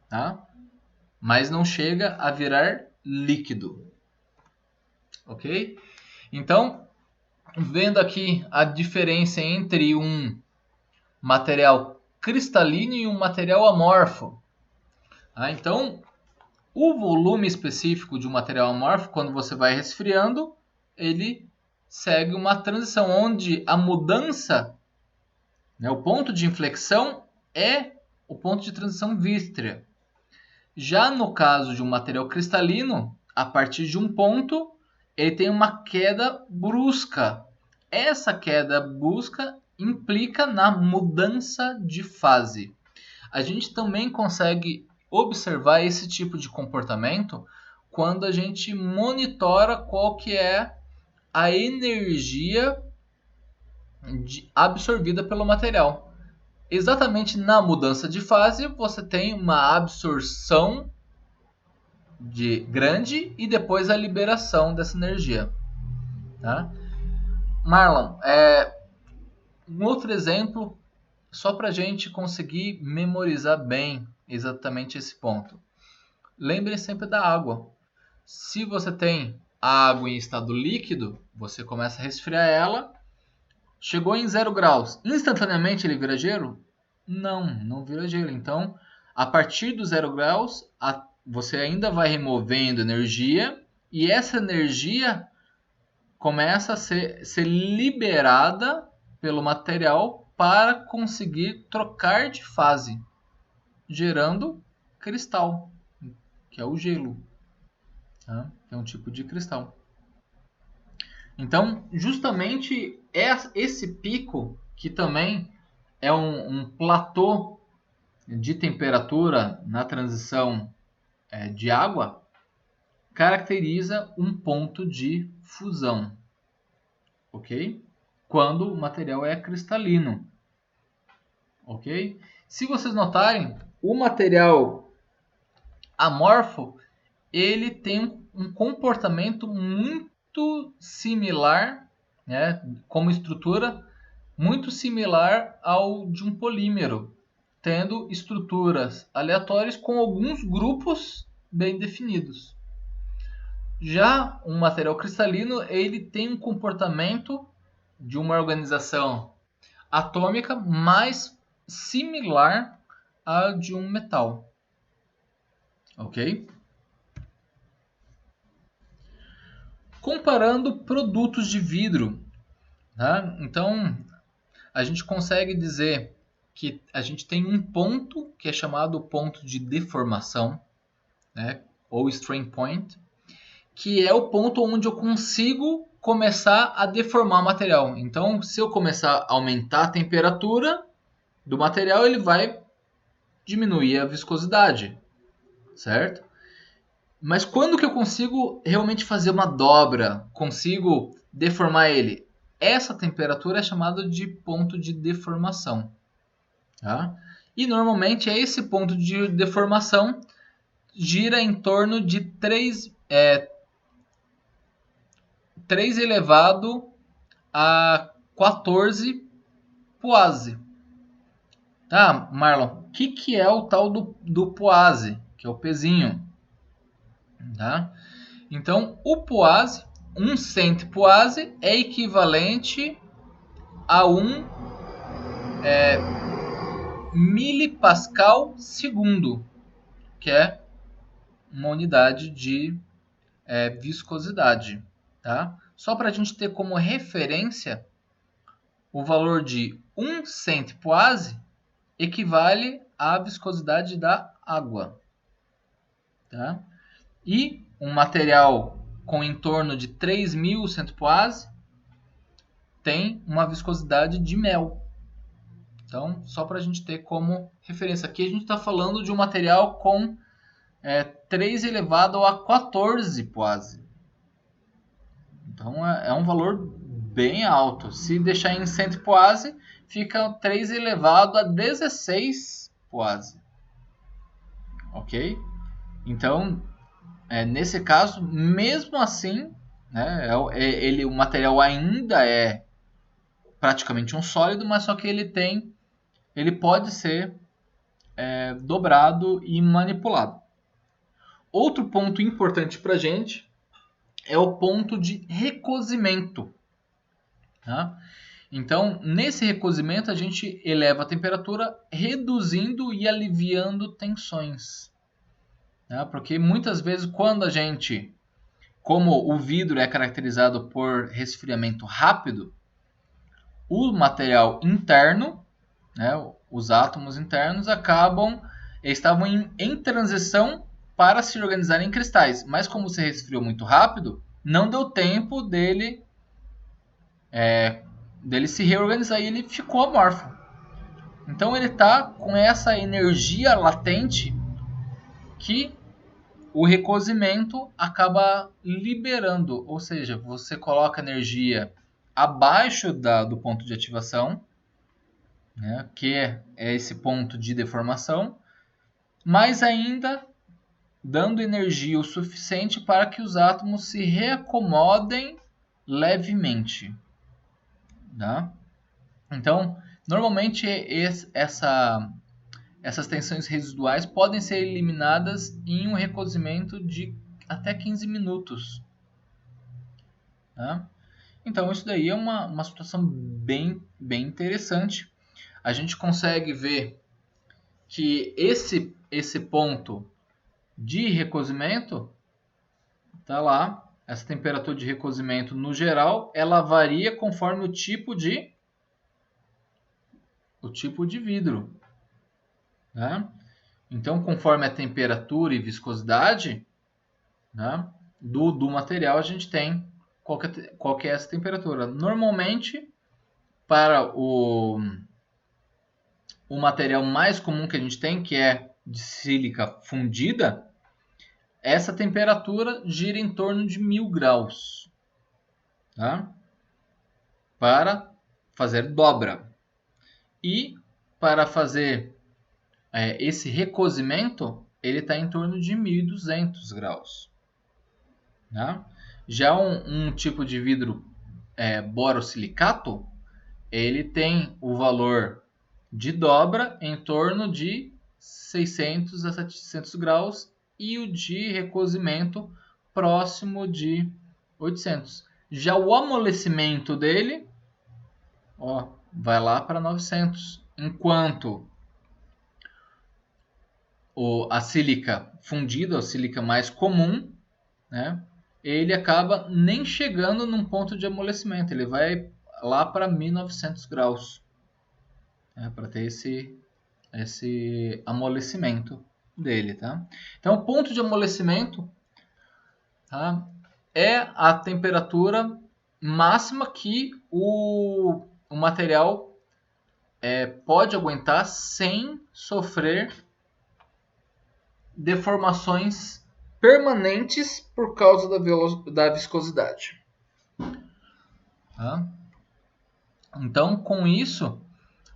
Tá? Mas não chega a virar líquido. Ok? Então, vendo aqui a diferença entre um material cristalino e um material amorfo. Então, o volume específico de um material amorfo, quando você vai resfriando, ele segue uma transição onde a mudança, o ponto de inflexão é o ponto de transição vítrea. Já no caso de um material cristalino, a partir de um ponto, ele tem uma queda brusca. Essa queda brusca implica na mudança de fase. A gente também consegue observar esse tipo de comportamento quando a gente monitora qual que é a energia absorvida pelo material. Exatamente na mudança de fase, você tem uma absorção grande e depois a liberação dessa energia. Tá? Marlon, um outro exemplo, só para a gente conseguir memorizar bem exatamente esse ponto. Lembre sempre da água. Se você tem a água em estado líquido, você começa a resfriar ela, chegou em 0 graus, instantaneamente ele vira gelo? Não vira gelo. Então, a partir dos 0 graus, você ainda vai removendo energia e essa energia começa a ser liberada pelo material para conseguir trocar de fase, gerando cristal, que é o gelo, tá? Que é um tipo de cristal. Então, justamente esse pico, que também é um platô de temperatura na transição de água, caracteriza um ponto de fusão, ok? Quando o material é cristalino, ok? Se vocês notarem, o material amorfo, ele tem um comportamento muito similar, né, como estrutura, muito similar ao de um polímero, tendo estruturas aleatórias com alguns grupos bem definidos. Já um material cristalino, ele tem um comportamento de uma organização atômica mais similar à de um metal. Ok? Comparando produtos de vidro, tá? Então, a gente consegue dizer que a gente tem um ponto que é chamado ponto de deformação, né? Ou strain point, que é o ponto onde eu consigo começar a deformar o material. Então, se eu começar a aumentar a temperatura do material, ele vai diminuir a viscosidade, certo? Mas quando que eu consigo realmente fazer uma dobra, consigo deformar ele? Essa temperatura é chamada de ponto de deformação. Tá? E normalmente esse ponto de deformação gira em torno de 3 elevado a 14 poase. Tá, Marlon, o que é o tal do poase? Que é o pezinho. Tá? Então, o poase, 1 cent poase é equivalente a 1 milipascal segundo, que é uma unidade de viscosidade. Tá? Só para a gente ter como referência, o valor de 1 cent poase equivale à viscosidade da água. Tá? E um material com em torno de 3.000 centopoase tem uma viscosidade de mel. Então, só para a gente ter como referência. Aqui a gente está falando de um material com 3 elevado a 14 poase. Então, é um valor bem alto. Se deixar em centopoase, fica 3 elevado a 16 poase. Ok? Então, nesse caso, mesmo assim, né, o material ainda é praticamente um sólido, mas só que ele pode ser dobrado e manipulado. Outro ponto importante para a gente é o ponto de recozimento. Tá? Então, nesse recozimento, a gente eleva a temperatura, reduzindo e aliviando tensões. Tá? Porque muitas vezes, quando a gente, como o vidro é caracterizado por resfriamento rápido, o material interno, né, os átomos internos, estavam em transição para se organizarem em cristais. Mas como se resfriou muito rápido, não deu tempo dele se reorganizar e ele ficou amorfo. Então ele está com essa energia latente que o recozimento acaba liberando. Ou seja, você coloca energia abaixo do ponto de ativação, né, que é esse ponto de deformação, mas ainda dando energia o suficiente para que os átomos se reacomodem levemente. Tá? Então, normalmente essas tensões residuais podem ser eliminadas em um recozimento de até 15 minutos. Tá? Então, isso daí é uma situação bem interessante. A gente consegue ver que esse ponto de recozimento tá lá. Essa temperatura de recozimento, no geral, ela varia conforme o tipo de vidro. Né? Então, conforme a temperatura e viscosidade, né, do material, a gente tem qual que é essa temperatura. Normalmente, para o material mais comum que a gente tem, que é de sílica fundida, essa temperatura gira em torno de 1000 graus. Tá? Para fazer dobra. E para fazer esse recozimento, ele está em torno de 1200 graus. Tá? Já um tipo de vidro borosilicato, ele tem o valor de dobra em torno de 600 a 700 graus e o de recozimento próximo de 800. Já o amolecimento dele vai lá para 900. Enquanto a sílica fundida, a sílica mais comum, né, ele acaba nem chegando num ponto de amolecimento. Ele vai lá para 1900 graus, para ter esse amolecimento dele. Tá? Então, o ponto de amolecimento, tá, é a temperatura máxima que o material pode aguentar sem sofrer deformações permanentes por causa da viscosidade. Tá? Então, com isso,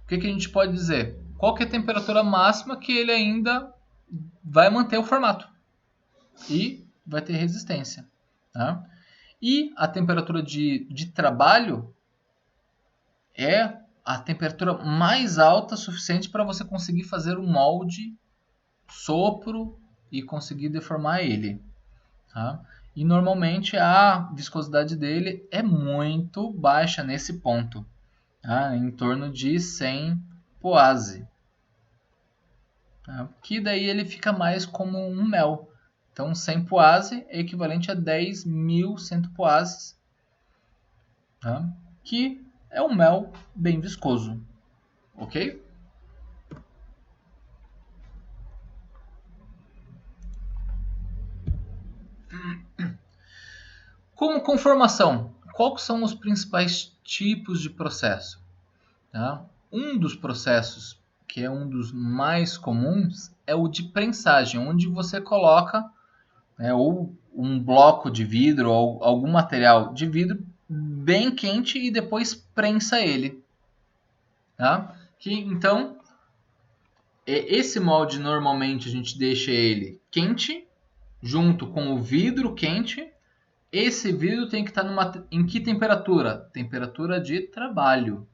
o que a gente pode dizer? Qual que é a temperatura máxima que ele ainda vai manter o formato e vai ter resistência. Tá? E a temperatura de trabalho é a temperatura mais alta suficiente para você conseguir fazer o molde, sopro e conseguir deformar ele. Tá? E normalmente a viscosidade dele é muito baixa nesse ponto, tá? Em torno de 100 poase. Tá? Que daí ele fica mais como um mel. Então 100 poase é equivalente a 10.000 centopoases, tá? Que é um mel bem viscoso, ok? Como conformação, quais são os principais tipos de processo? Tá? Um dos processos, que é um dos mais comuns, é o de prensagem, onde você coloca ou um bloco de vidro ou algum material de vidro bem quente e depois prensa ele. Tá? Então, esse molde normalmente a gente deixa ele quente, junto com o vidro quente. Esse vidro tem que estar em que temperatura? Temperatura de trabalho.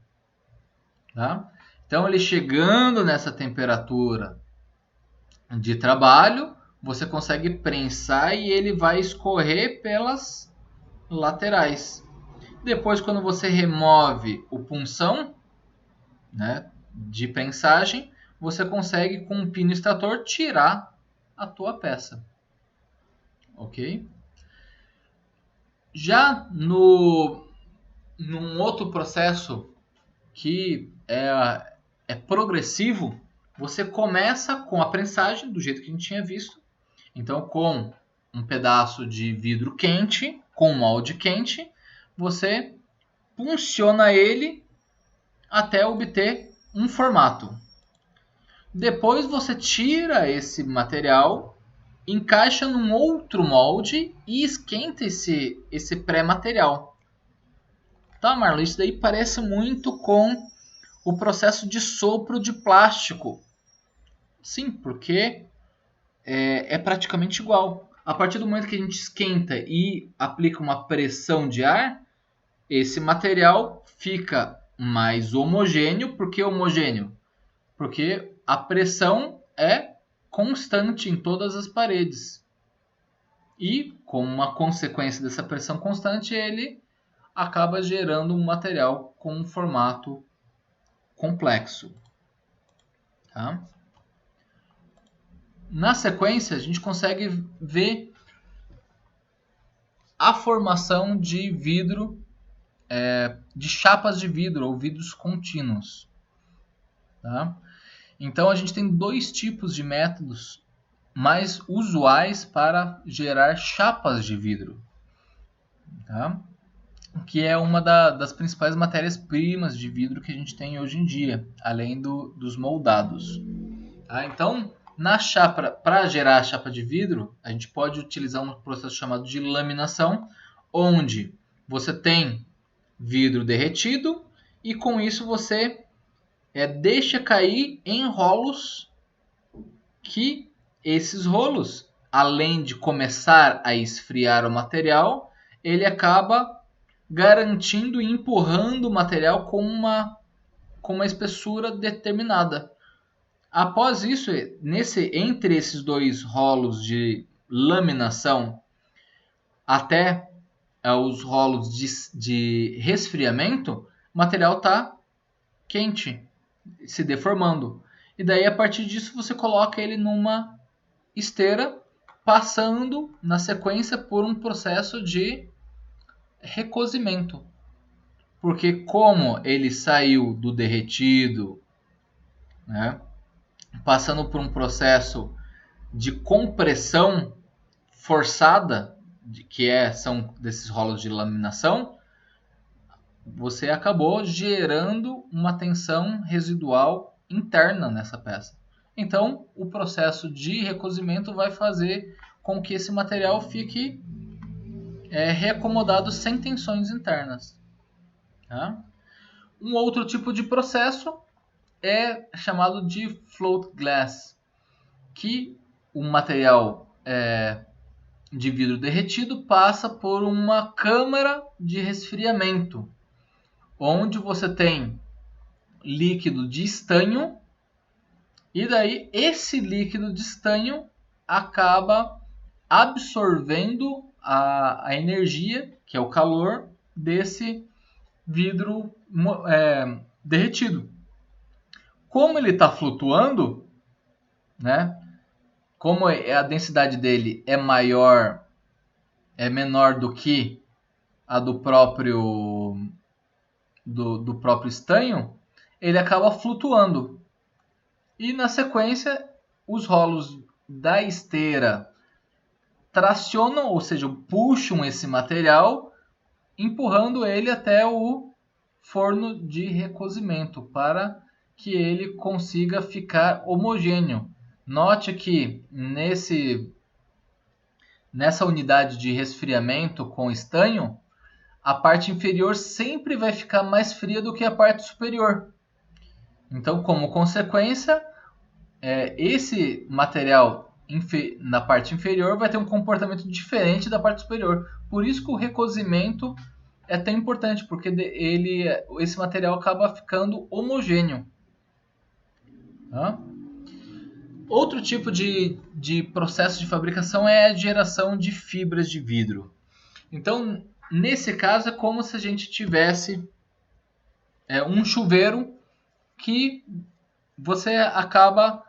Tá? Então, ele chegando nessa temperatura de trabalho, você consegue prensar e ele vai escorrer pelas laterais. Depois, quando você remove o punção, né, de prensagem, você consegue com um pino extrator tirar a tua peça. Ok? Já num outro processo que é progressivo, você começa com a prensagem, do jeito que a gente tinha visto. Então, com um pedaço de vidro quente, com um molde quente, você punciona ele até obter um formato. Depois você tira esse material, encaixa num outro molde e esquenta esse pré-material. Tá, Marlon? Isso daí parece muito com o processo de sopro de plástico. Sim, porque é praticamente igual. A partir do momento que a gente esquenta e aplica uma pressão de ar, esse material fica mais homogêneo. Por que homogêneo? Porque a pressão é constante em todas as paredes. E, como uma consequência dessa pressão constante, ele acaba gerando um material com um formato complexo. Tá? Na sequência, a gente consegue ver a formação de vidro, de chapas de vidro ou vidros contínuos. Tá? Então, a gente tem dois tipos de métodos mais usuais para gerar chapas de vidro. Tá? Que é uma das principais matérias-primas de vidro que a gente tem hoje em dia, além dos moldados. Tá? Então, para gerar a chapa de vidro, a gente pode utilizar um processo chamado de laminação, onde você tem vidro derretido e com isso você deixa cair em rolos, que esses rolos, além de começar a esfriar o material, ele acaba garantindo e empurrando o material com uma espessura determinada. Após isso, entre esses dois rolos de laminação até os rolos de resfriamento, o material está quente, se deformando. E daí, a partir disso, você coloca ele numa esteira, passando na sequência por um processo de recozimento. Porque como ele saiu do derretido, né, passando por um processo de compressão forçada, são desses rolos de laminação, você acabou gerando uma tensão residual interna nessa peça. Então, o processo de recozimento vai fazer com que esse material fique reacomodado sem tensões internas. Tá? Um outro tipo de processo é chamado de float glass, que o material de vidro derretido passa por uma câmara de resfriamento, onde você tem líquido de estanho, e daí esse líquido de estanho acaba absorvendo a energia, que é o calor, desse vidro derretido. Como ele está flutuando, né? Como a densidade dele é menor do que a do próprio estanho, ele acaba flutuando. E na sequência, os rolos da esteira tracionam, ou seja, puxam esse material, empurrando ele até o forno de recozimento para que ele consiga ficar homogêneo. Note que nessa unidade de resfriamento com estanho, a parte inferior sempre vai ficar mais fria do que a parte superior. Então, como consequência, esse material na parte inferior vai ter um comportamento diferente da parte superior. Por isso que o recozimento é tão importante, porque esse material acaba ficando homogêneo. Tá? Outro tipo de processo de fabricação é a geração de fibras de vidro. Então, nesse caso é como se a gente tivesse um chuveiro que você acaba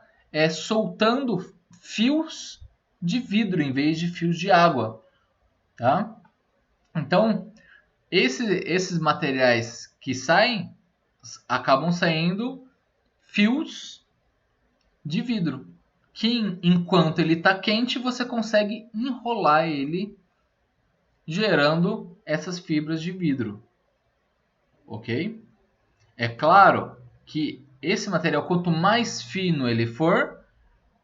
soltando fios de vidro em vez de fios de água, tá? Então, esses materiais que saem acabam saindo fios de vidro, que enquanto ele está quente você consegue enrolar ele, gerando essas fibras de vidro, ok? É claro que esse material, quanto mais fino ele for,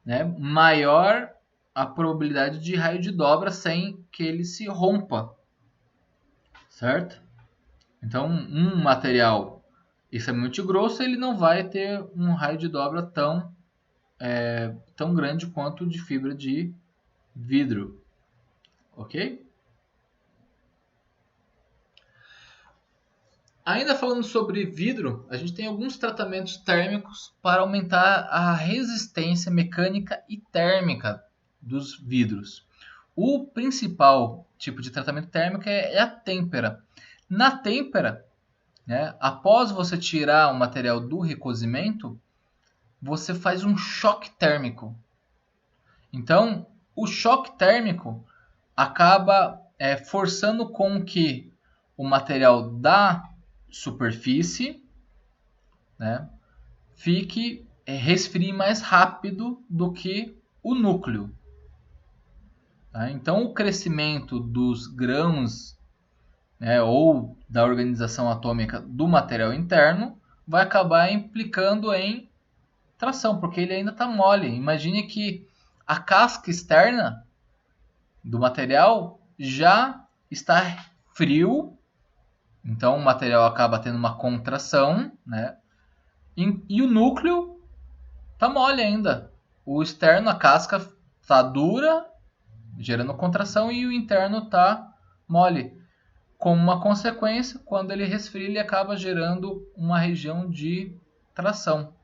né, maior a probabilidade de raio de dobra sem que ele se rompa, certo? Então, um material extremamente grosso, ele não vai ter um raio de dobra tão grande quanto o de fibra de vidro, ok? Ainda falando sobre vidro, a gente tem alguns tratamentos térmicos para aumentar a resistência mecânica e térmica dos vidros. O principal tipo de tratamento térmico é a têmpera. Na têmpera, né, após você tirar o material do recozimento, você faz um choque térmico. Então, o choque térmico acaba forçando com que o material da superfície, né, resfrie mais rápido do que o núcleo. Tá? Então, o crescimento dos grãos, né, ou da organização atômica do material interno vai acabar implicando em tração, porque ele ainda está mole. Imagine que a casca externa do material já está frio, então o material acaba tendo uma contração, né? E o núcleo está mole ainda. O externo, a casca, está dura, gerando contração, e o interno está mole. Como uma consequência, quando ele resfria, ele acaba gerando uma região de tração,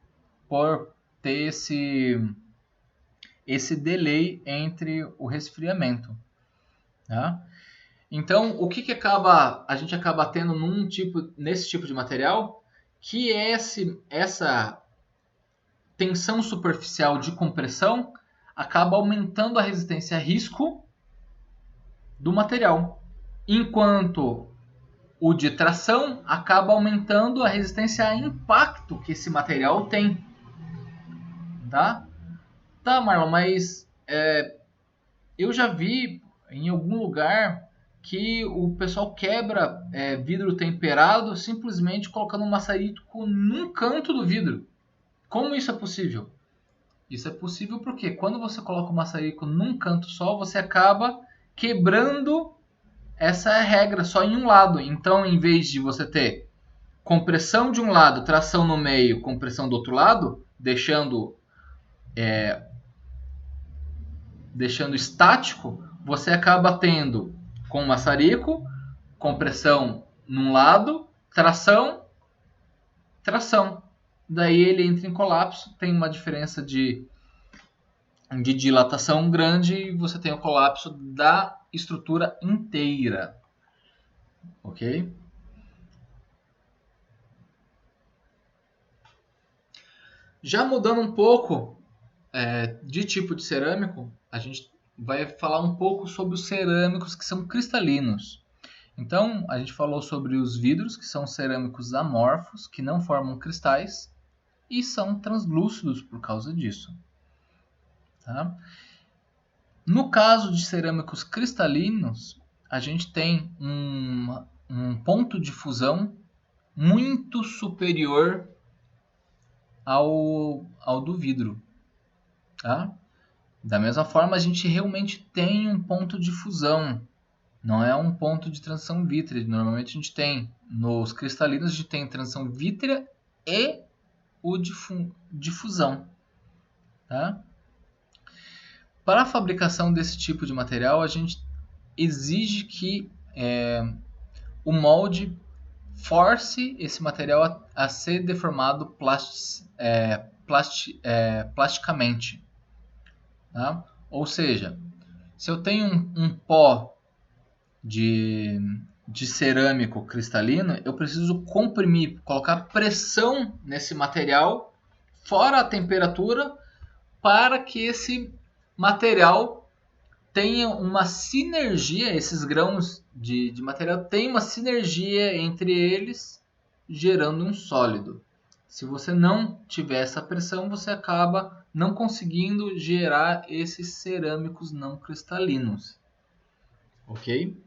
por ter esse delay entre o resfriamento. Tá? Então, o que a gente acaba tendo nesse tipo de material, que é essa tensão superficial de compressão acaba aumentando a resistência a risco do material, enquanto o de tração acaba aumentando a resistência a impacto que esse material tem. Tá? Tá, Marlon, mas eu já vi em algum lugar que o pessoal quebra vidro temperado simplesmente colocando um maçarico num canto do vidro. Como isso é possível? Isso é possível porque quando você coloca o maçarico num canto só, você acaba quebrando essa regra só em um lado. Então, em vez de você ter compressão de um lado, tração no meio, compressão do outro lado, deixando estático, você acaba tendo com o maçarico, compressão num lado, tração, tração. Daí ele entra em colapso, tem uma diferença de dilatação grande e você tem o colapso da estrutura inteira. Ok? Já mudando um pouco de tipo de cerâmico, a gente vai falar um pouco sobre os cerâmicos que são cristalinos. Então, a gente falou sobre os vidros, que são cerâmicos amorfos, que não formam cristais e são translúcidos por causa disso. Tá? No caso de cerâmicos cristalinos, a gente tem um ponto de fusão muito superior ao do vidro. Tá? Da mesma forma, a gente realmente tem um ponto de fusão, não é um ponto de transição vítrea. Normalmente a gente tem, nos cristalinos, a gente tem transição vítrea e o de fusão. Tá? Para a fabricação desse tipo de material, a gente exige que o molde force esse material a ser deformado plasticamente. Tá? Ou seja, se eu tenho um pó de de cerâmico cristalino, eu preciso comprimir, colocar pressão nesse material, fora a temperatura, para que esse material tenha uma sinergia, esses grãos de material tenham uma sinergia entre eles, gerando um sólido. Se você não tiver essa pressão, você acaba não conseguindo gerar esses cerâmicos não cristalinos. Ok?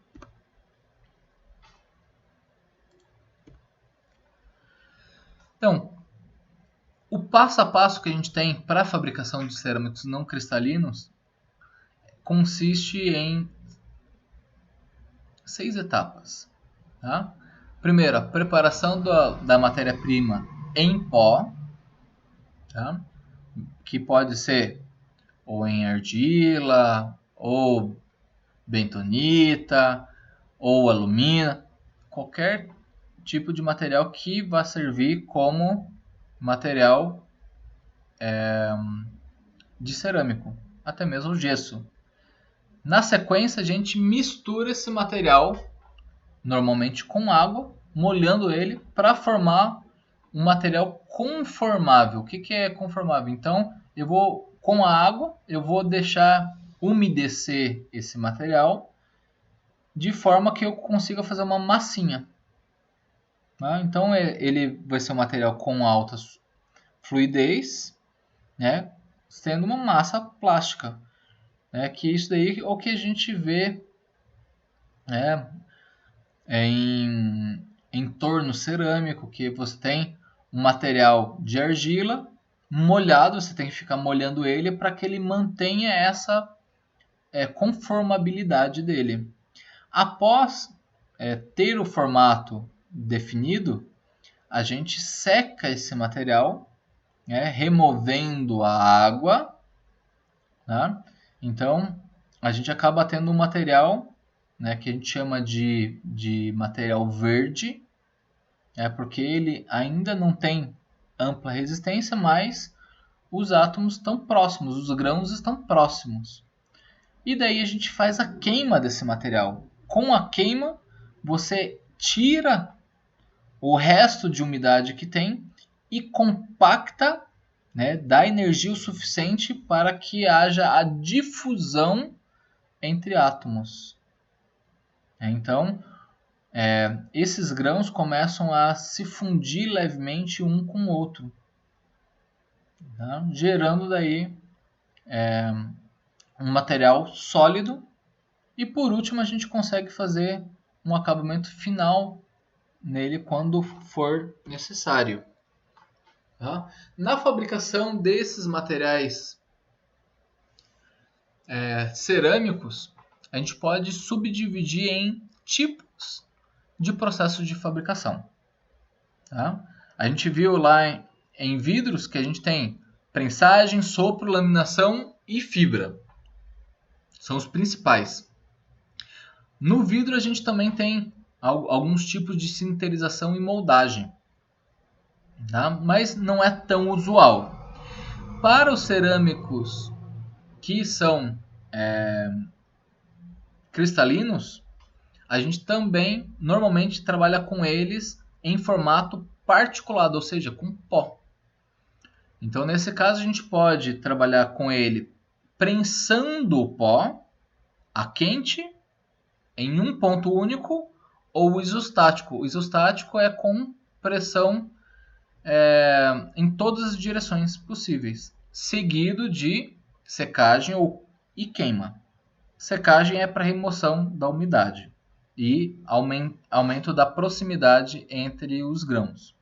Então, o passo a passo que a gente tem para a fabricação de cerâmicos não cristalinos consiste em 6 etapas. Tá? Primeiro, a preparação da matéria-prima em pó, tá? Que pode ser ou em argila, ou bentonita, ou alumina, qualquer tipo de material que vá servir como material de cerâmico, até mesmo o gesso. Na sequência, a gente mistura esse material, normalmente com água, molhando ele para formar um material conformável. O que é conformável? Então, com a água, eu vou deixar umedecer esse material de forma que eu consiga fazer uma massinha. Tá? Então, ele vai ser um material com alta fluidez, né? Sendo uma massa plástica. Que isso daí é o que a gente vê, né, em torno cerâmico, que você tem um material de argila molhado, você tem que ficar molhando ele para que ele mantenha essa conformabilidade dele. Após ter o formato definido, a gente seca esse material, removendo a água, tá? Então, a gente acaba tendo um material, que a gente chama de material verde, porque ele ainda não tem ampla resistência, mas os átomos estão próximos, os grãos estão próximos. E daí a gente faz a queima desse material. Com a queima, você tira o resto de umidade que tem e compacta, dá energia o suficiente para que haja a difusão entre átomos. Então, esses grãos começam a se fundir levemente um com o outro, tá? Gerando daí um material sólido. E por último, a gente consegue fazer um acabamento final nele quando for necessário. Tá? Na fabricação desses materiais cerâmicos, a gente pode subdividir em tipos de processo de fabricação. Tá? A gente viu lá em vidros que a gente tem prensagem, sopro, laminação e fibra. São os principais. No vidro a gente também tem alguns tipos de sinterização e moldagem, tá? Mas não é tão usual. Para os cerâmicos que são cristalinos, a gente também normalmente trabalha com eles em formato particulado, ou seja, com pó. Então, nesse caso, a gente pode trabalhar com ele prensando o pó a quente em um ponto único ou isostático. O isostático é com pressão em todas as direções possíveis, seguido de secagem e queima. Secagem é para remoção da umidade e aumento da proximidade entre os grãos.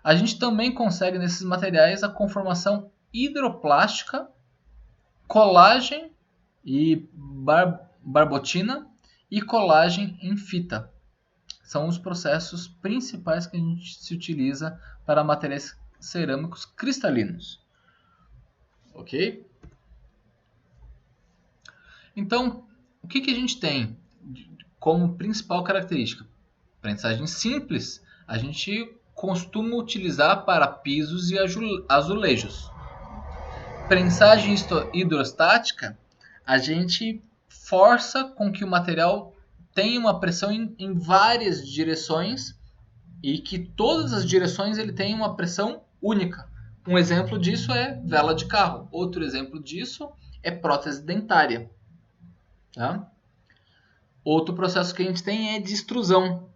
A gente também consegue nesses materiais a conformação hidroplástica, colagem e barbotina e colagem em fita. São os processos principais que a gente se utiliza para materiais cerâmicos cristalinos. Ok? Então, o que a gente tem como principal característica? Prensagem simples, a gente costuma utilizar para pisos e azulejos. Prensagem hidrostática, a gente força com que o material tem uma pressão em várias direções e que todas as direções ele tem uma pressão única. Um exemplo disso é vela de carro. Outro exemplo disso é prótese dentária. Tá? Outro processo que a gente tem é de extrusão,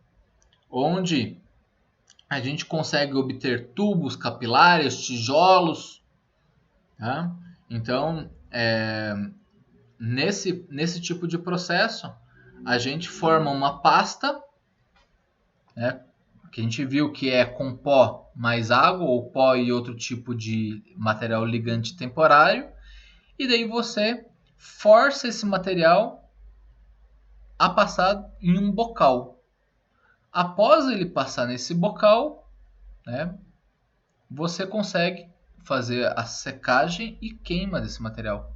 onde a gente consegue obter tubos capilares, tijolos. Tá? Então, nesse tipo de processo, a gente forma uma pasta, né, que a gente viu que é com pó mais água, ou pó e outro tipo de material ligante temporário, e daí você força esse material a passar em um bocal. Após ele passar nesse bocal, né, você consegue fazer a secagem e queima desse material.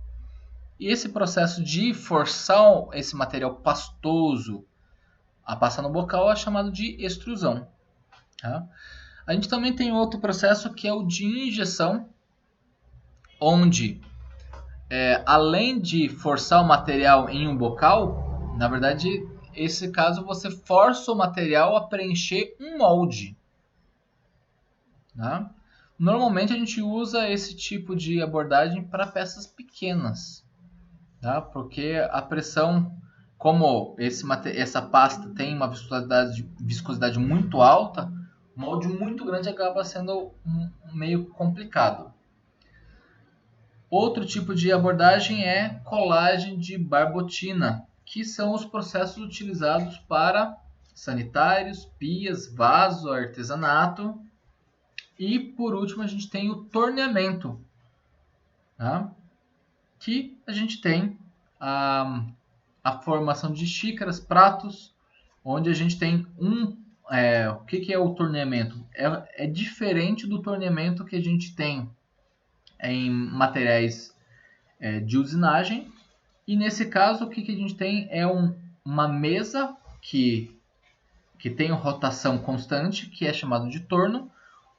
E esse processo de forçar esse material pastoso a passar no bocal é chamado de extrusão. Tá? A gente também tem outro processo que é o de injeção, onde além de forçar o material em um bocal, na verdade, esse caso você força o material a preencher um molde. Tá? Normalmente a gente usa esse tipo de abordagem para peças pequenas, tá? Porque a pressão, como essa pasta tem uma viscosidade muito alta, um molde muito grande acaba sendo meio complicado. Outro tipo de abordagem é colagem de barbotina, que são os processos utilizados para sanitários, pias, vaso, artesanato. E por último a gente tem o torneamento, tá? Que a gente tem a formação de xícaras, pratos, onde a gente tem o que é o torneamento? É diferente do torneamento que a gente tem em materiais de usinagem. E nesse caso, o que a gente tem é uma mesa que tem rotação constante, que é chamado de torno,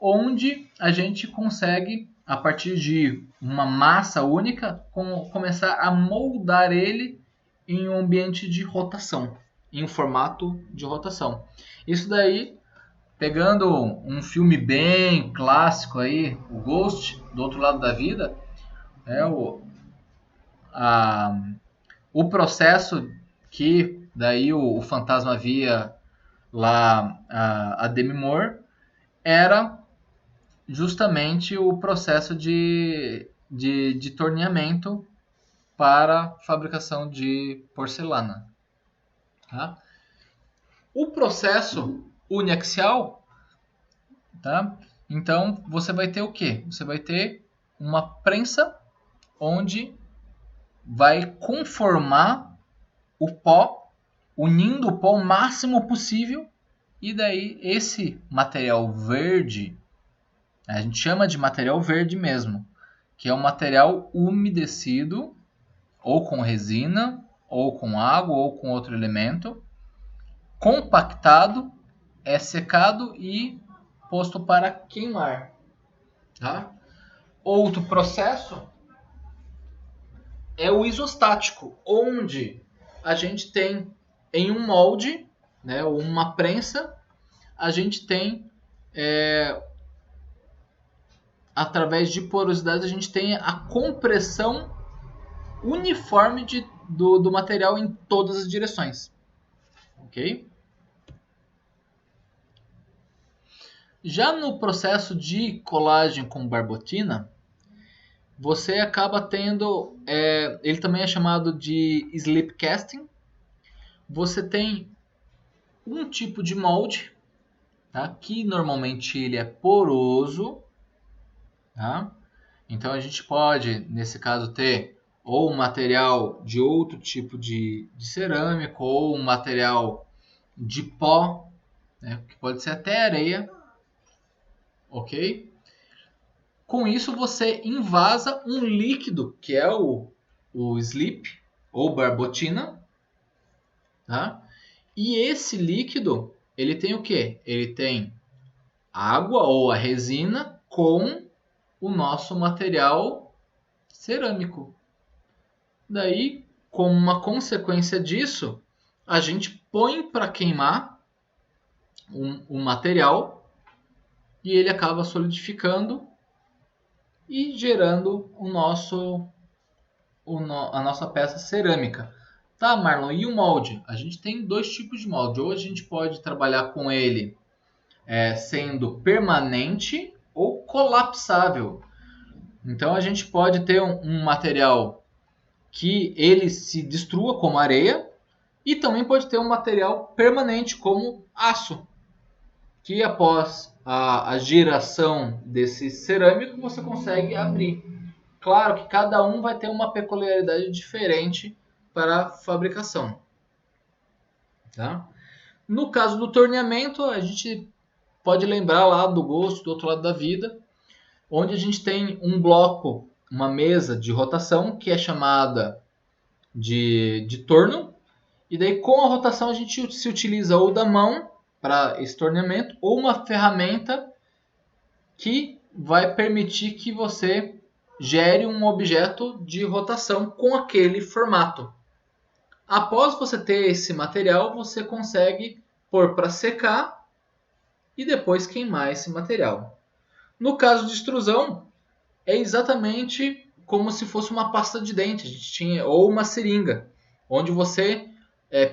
onde a gente consegue, a partir de uma massa única, começar a moldar ele em um ambiente de rotação, em um formato de rotação. Isso daí, pegando um filme bem clássico aí, o Ghost, do Outro Lado da Vida, o processo que daí o fantasma via lá a Demi Moore era justamente o processo de torneamento para fabricação de porcelana. Tá? O processo uniaxial, tá? Então você vai ter o quê? Você vai ter uma prensa onde vai conformar o pó, unindo o pó o máximo possível, e daí esse material verde, a gente chama de material verde mesmo, que é um material umedecido, ou com resina, ou com água, ou com outro elemento, compactado, é secado e posto para queimar. Tá? Outro processo é o isostático, onde a gente tem em um molde, né, uma prensa, a gente tem através de porosidade, a gente tem a compressão uniforme do material em todas as direções. Ok? Já no processo de colagem com barbotina, você acaba tendo, ele também é chamado de slip casting. Você tem um tipo de molde, tá? Que normalmente ele é poroso, tá? Então a gente pode, nesse caso, ter ou um material de outro tipo de cerâmico, ou um material de pó, né? Que pode ser até areia, ok? Com isso você invasa um líquido, que é o slip, ou barbotina, tá? E esse líquido, ele tem o quê? Ele tem água ou a resina com o nosso material cerâmico. Daí, como uma consequência disso, a gente põe para queimar um material e ele acaba solidificando e gerando a nossa peça cerâmica. Tá, Marlon, e o molde? A gente tem dois tipos de molde. Ou a gente pode trabalhar com ele sendo permanente ou colapsável. Então a gente pode ter um material que ele se destrua como areia e também pode ter um material permanente como aço, que após a geração desse cerâmico você consegue abrir. Claro que cada um vai ter uma peculiaridade diferente para a fabricação. Tá? No caso do torneamento, a gente pode lembrar lá do gosto do outro lado da vida, onde a gente tem um bloco, uma mesa de rotação que é chamada de torno, e daí com a rotação a gente se utiliza ou da mão para esse torneamento ou uma ferramenta que vai permitir que você gere um objeto de rotação com aquele formato. Após você ter esse material, você consegue pôr para secar e depois queimar esse material. No caso de extrusão, é exatamente como se fosse uma pasta de dente, a gente tinha, ou uma seringa, onde você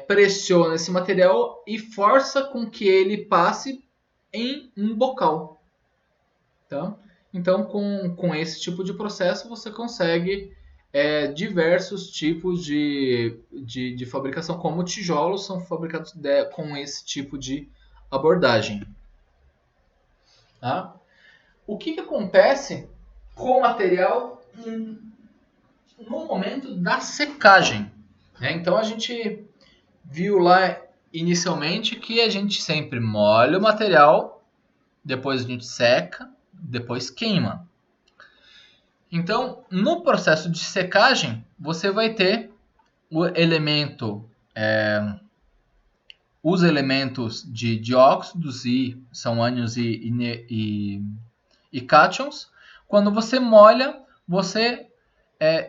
pressiona esse material e força com que ele passe em um bocal. Tá? Então, com esse tipo de processo, você consegue diversos tipos de fabricação, como tijolos são fabricados com esse tipo de abordagem. Tá? O que acontece com o material no momento da secagem? Então, a gente viu lá inicialmente que a gente sempre molha o material, depois a gente seca, depois queima. Então, no processo de secagem, você vai ter os elementos de dióxidos e são ânions e cátions. Quando você molha, você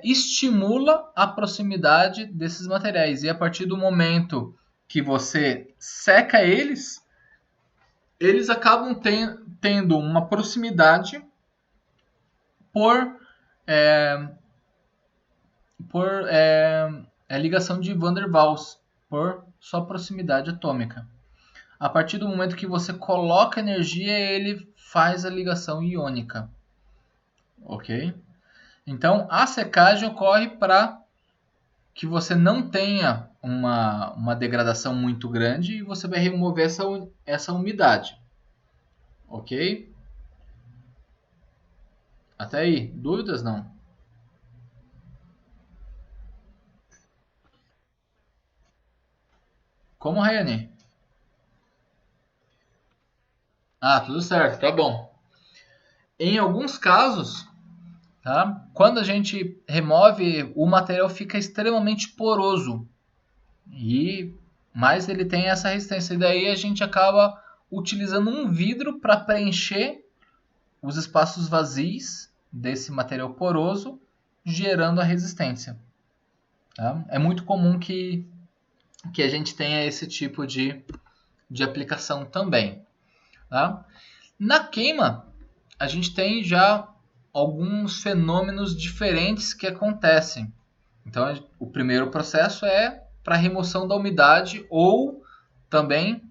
estimula a proximidade desses materiais. E a partir do momento que você seca eles acabam tendo uma proximidade por ligação de Van der Waals, por sua proximidade atômica. A partir do momento que você coloca energia, ele faz a ligação iônica. Ok? Então, a secagem ocorre para que você não tenha uma degradação muito grande e você vai remover essa umidade. Ok? Até aí, dúvidas não? Como, Rayane? Ah, tudo certo, tá bom. Em alguns casos, tá? Quando a gente remove, o material fica extremamente poroso. Mas ele tem essa resistência. E daí a gente acaba utilizando um vidro para preencher os espaços vazios desse material poroso, gerando a resistência. Tá? É muito comum que a gente tenha esse tipo de aplicação também. Tá? Na queima, a gente tem já alguns fenômenos diferentes que acontecem. Então, o primeiro processo é para remoção da umidade ou também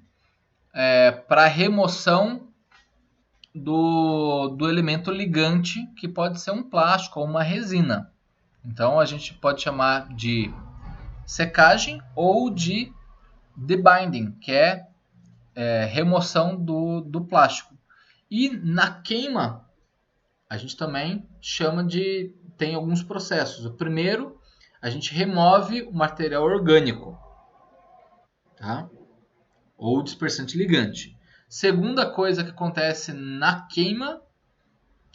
para remoção do elemento ligante, que pode ser um plástico ou uma resina. Então, a gente pode chamar de secagem ou de debinding, que remoção do plástico. E na queima, a gente também chama de... tem alguns processos. O primeiro, a gente remove o material orgânico, tá? Ou dispersante ligante. Segunda coisa que acontece na queima,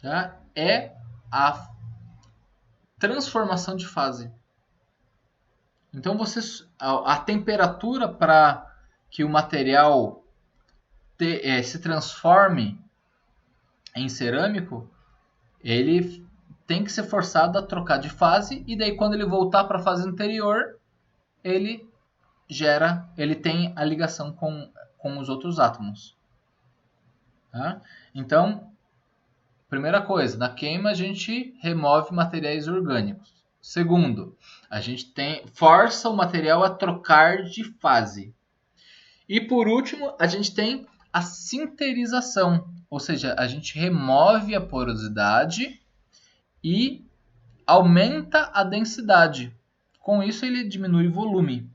tá? É a transformação de fase. Então a temperatura para que o material se transforme em cerâmico, ele tem que ser forçado a trocar de fase, e daí quando ele voltar para a fase anterior, ele ele tem a ligação com os outros átomos. Tá? Então, primeira coisa, na queima a gente remove materiais orgânicos. Segundo, a gente força o material a trocar de fase. E por último, a gente tem a sinterização, ou seja, a gente remove a porosidade e aumenta a densidade. Com isso, ele diminui o volume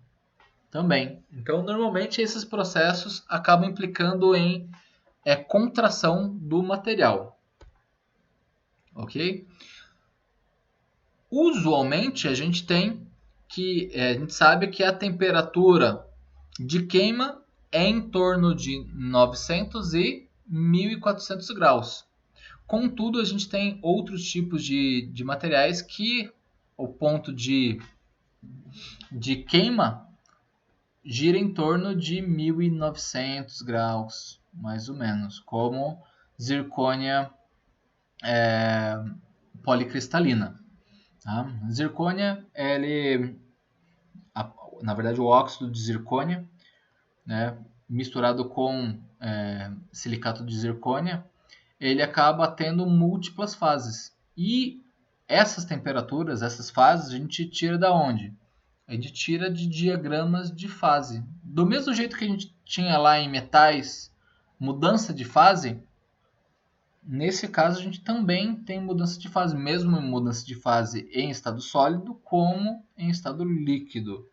também. Então, normalmente, esses processos acabam implicando em contração do material. Ok? Usualmente, a gente sabe que a temperatura de queima é em torno de 900 e 1400 graus. Contudo, a gente tem outros tipos de materiais que o ponto de queima gira em torno de 1900 graus, mais ou menos, como zircônia policristalina. Tá? Zircônia, na verdade, o óxido de zircônia, né, misturado com silicato de zircônia, ele acaba tendo múltiplas fases. E essas temperaturas, essas fases, a gente tira da onde? A gente tira de diagramas de fase. Do mesmo jeito que a gente tinha lá em metais mudança de fase, nesse caso a gente também tem mudança de fase, mesmo em mudança de fase em estado sólido como em estado líquido.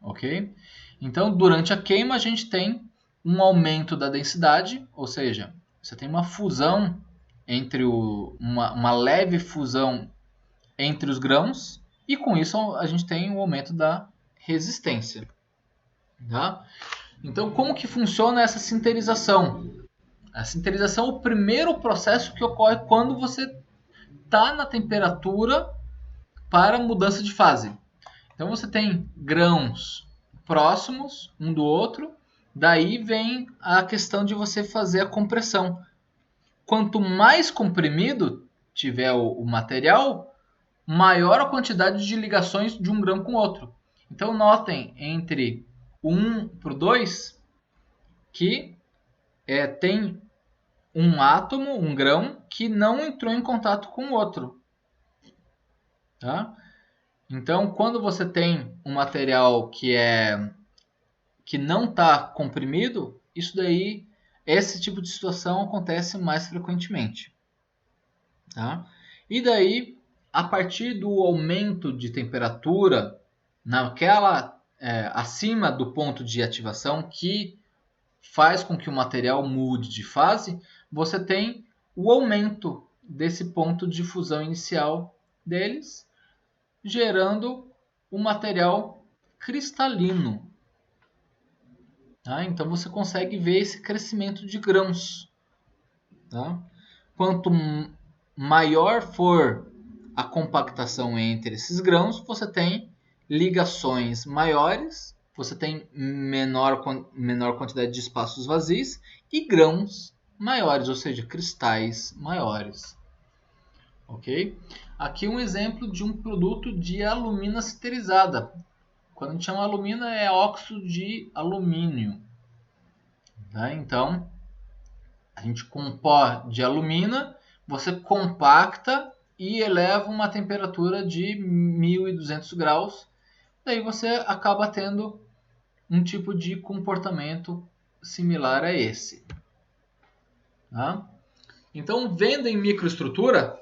Ok? Então, durante a queima, a gente tem um aumento da densidade, ou seja, você tem uma fusão uma leve fusão entre os grãos, e com isso a gente tem um aumento da resistência. Tá? Então, como que funciona essa sinterização? A sinterização é o primeiro processo que ocorre quando você está na temperatura para mudança de fase. Então você tem grãos próximos um do outro, daí vem a questão de você fazer a compressão. Quanto mais comprimido tiver o material, maior a quantidade de ligações de um grão com o outro. Então notem entre 1 para o 2 que tem um átomo, um grão, que não entrou em contato com o outro. Tá? Então, quando você tem um material que não está comprimido, esse tipo de situação acontece mais frequentemente. Tá? E daí, a partir do aumento de temperatura, acima do ponto de ativação, que faz com que o material mude de fase, você tem o aumento desse ponto de fusão inicial deles, gerando um material cristalino. Tá? Então você consegue ver esse crescimento de grãos. Tá? Quanto maior for a compactação entre esses grãos, você tem ligações maiores, você tem menor quantidade de espaços vazios e grãos maiores, ou seja, cristais maiores. Ok? Aqui um exemplo de um produto de alumina sinterizada. Quando a gente chama alumina é óxido de alumínio. Tá? Então, a gente com pó de alumina, você compacta e eleva uma temperatura de 1200 graus. Daí você acaba tendo um tipo de comportamento similar a esse. Tá? Então, vendo em microestrutura,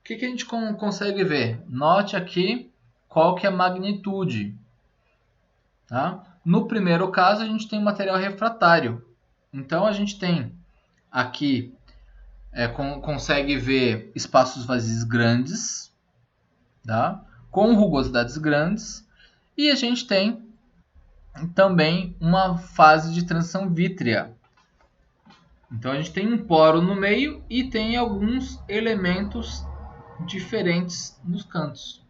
o que a gente consegue ver? Note aqui qual que é a magnitude. Tá? No primeiro caso, a gente tem material refratário. Então, a gente tem aqui, consegue ver espaços vazios grandes, tá? Com rugosidades grandes. E a gente tem também uma fase de transição vítrea. Então, a gente tem um poro no meio e tem alguns elementos diferentes nos cantos.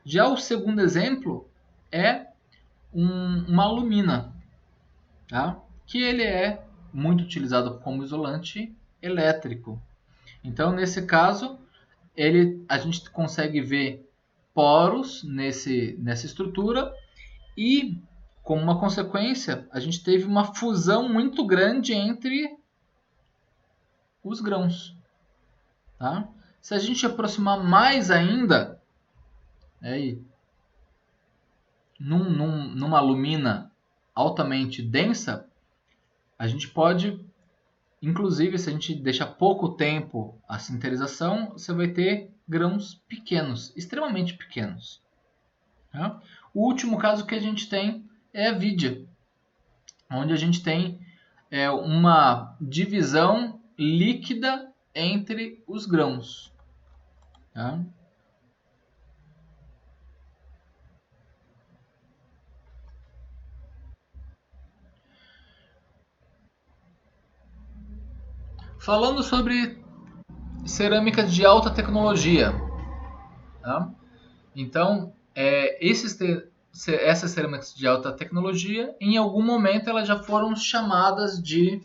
Já o segundo exemplo é uma alumina, tá? Que ele é muito utilizado como isolante elétrico. Então, nesse caso, a gente consegue ver poros nessa estrutura e como uma consequência, a gente teve uma fusão muito grande entre os grãos. Tá? Se a gente aproximar mais ainda, aí, numa alumina altamente densa, a gente pode, inclusive, se a gente deixar pouco tempo a sinterização, você vai ter grãos pequenos, extremamente pequenos. Tá? O último caso que a gente tem é a vidia, onde a gente tem uma divisão líquida entre os grãos. Tá? Falando sobre cerâmicas de alta tecnologia. Tá? Então, essas cerâmicas de alta tecnologia, em algum momento elas já foram chamadas de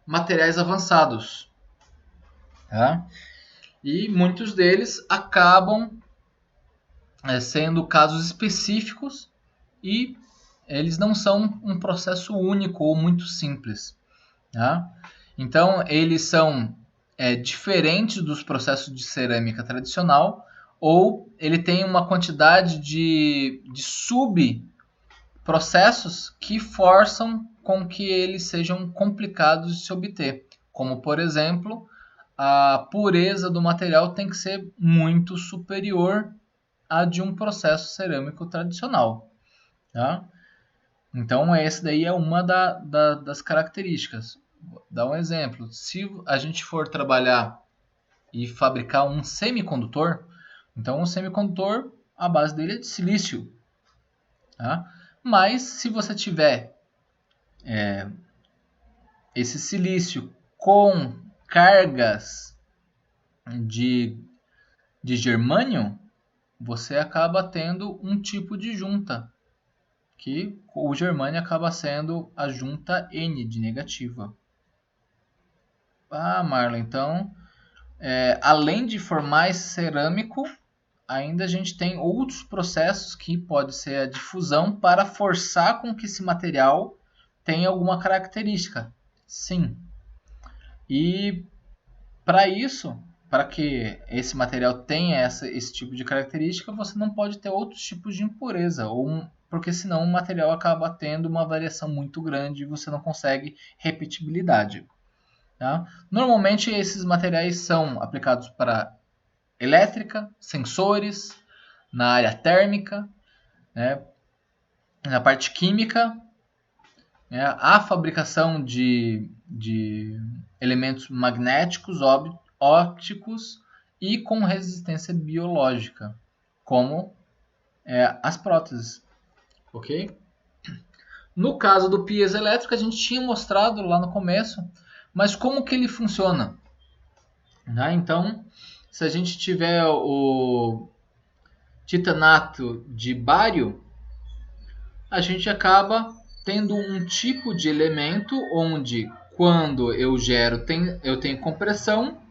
materiais avançados. Tá? E muitos deles acabam sendo casos específicos e eles não são um processo único ou muito simples. Tá? Então, eles são diferentes dos processos de cerâmica tradicional, ou ele tem uma quantidade de subprocessos que forçam com que eles sejam complicados de se obter. Como, por exemplo, a pureza do material tem que ser muito superior à de um processo cerâmico tradicional. Tá? Então, essa daí é uma das características. Vou dar um exemplo. Se a gente for trabalhar e fabricar um semicondutor, então um semicondutor, a base dele é de silício. Tá? Mas se você tiver esse silício com cargas de, de germânio, você acaba tendo um tipo de junta, que o germânio acaba sendo a junta N de negativa. Ah, Marlon, então, além de formar esse cerâmico, ainda a gente tem outros processos que pode ser a difusão para forçar com que esse material tenha alguma característica. Sim. E para isso, para que esse material tenha esse tipo de característica, você não pode ter outros tipos de impureza, porque senão o material acaba tendo uma variação muito grande e você não consegue repetibilidade. Tá? Normalmente esses materiais são aplicados para elétrica, sensores, na área térmica, né, na parte química, né, a fabricação de elementos magnéticos, ópticos e com resistência biológica, como as próteses. Ok? No caso do piezoelétrico, a gente tinha mostrado lá no começo, mas como que ele funciona? Né? Então, se a gente tiver o titanato de bário, a gente acaba tendo um tipo de elemento onde, quando eu tenho compressão,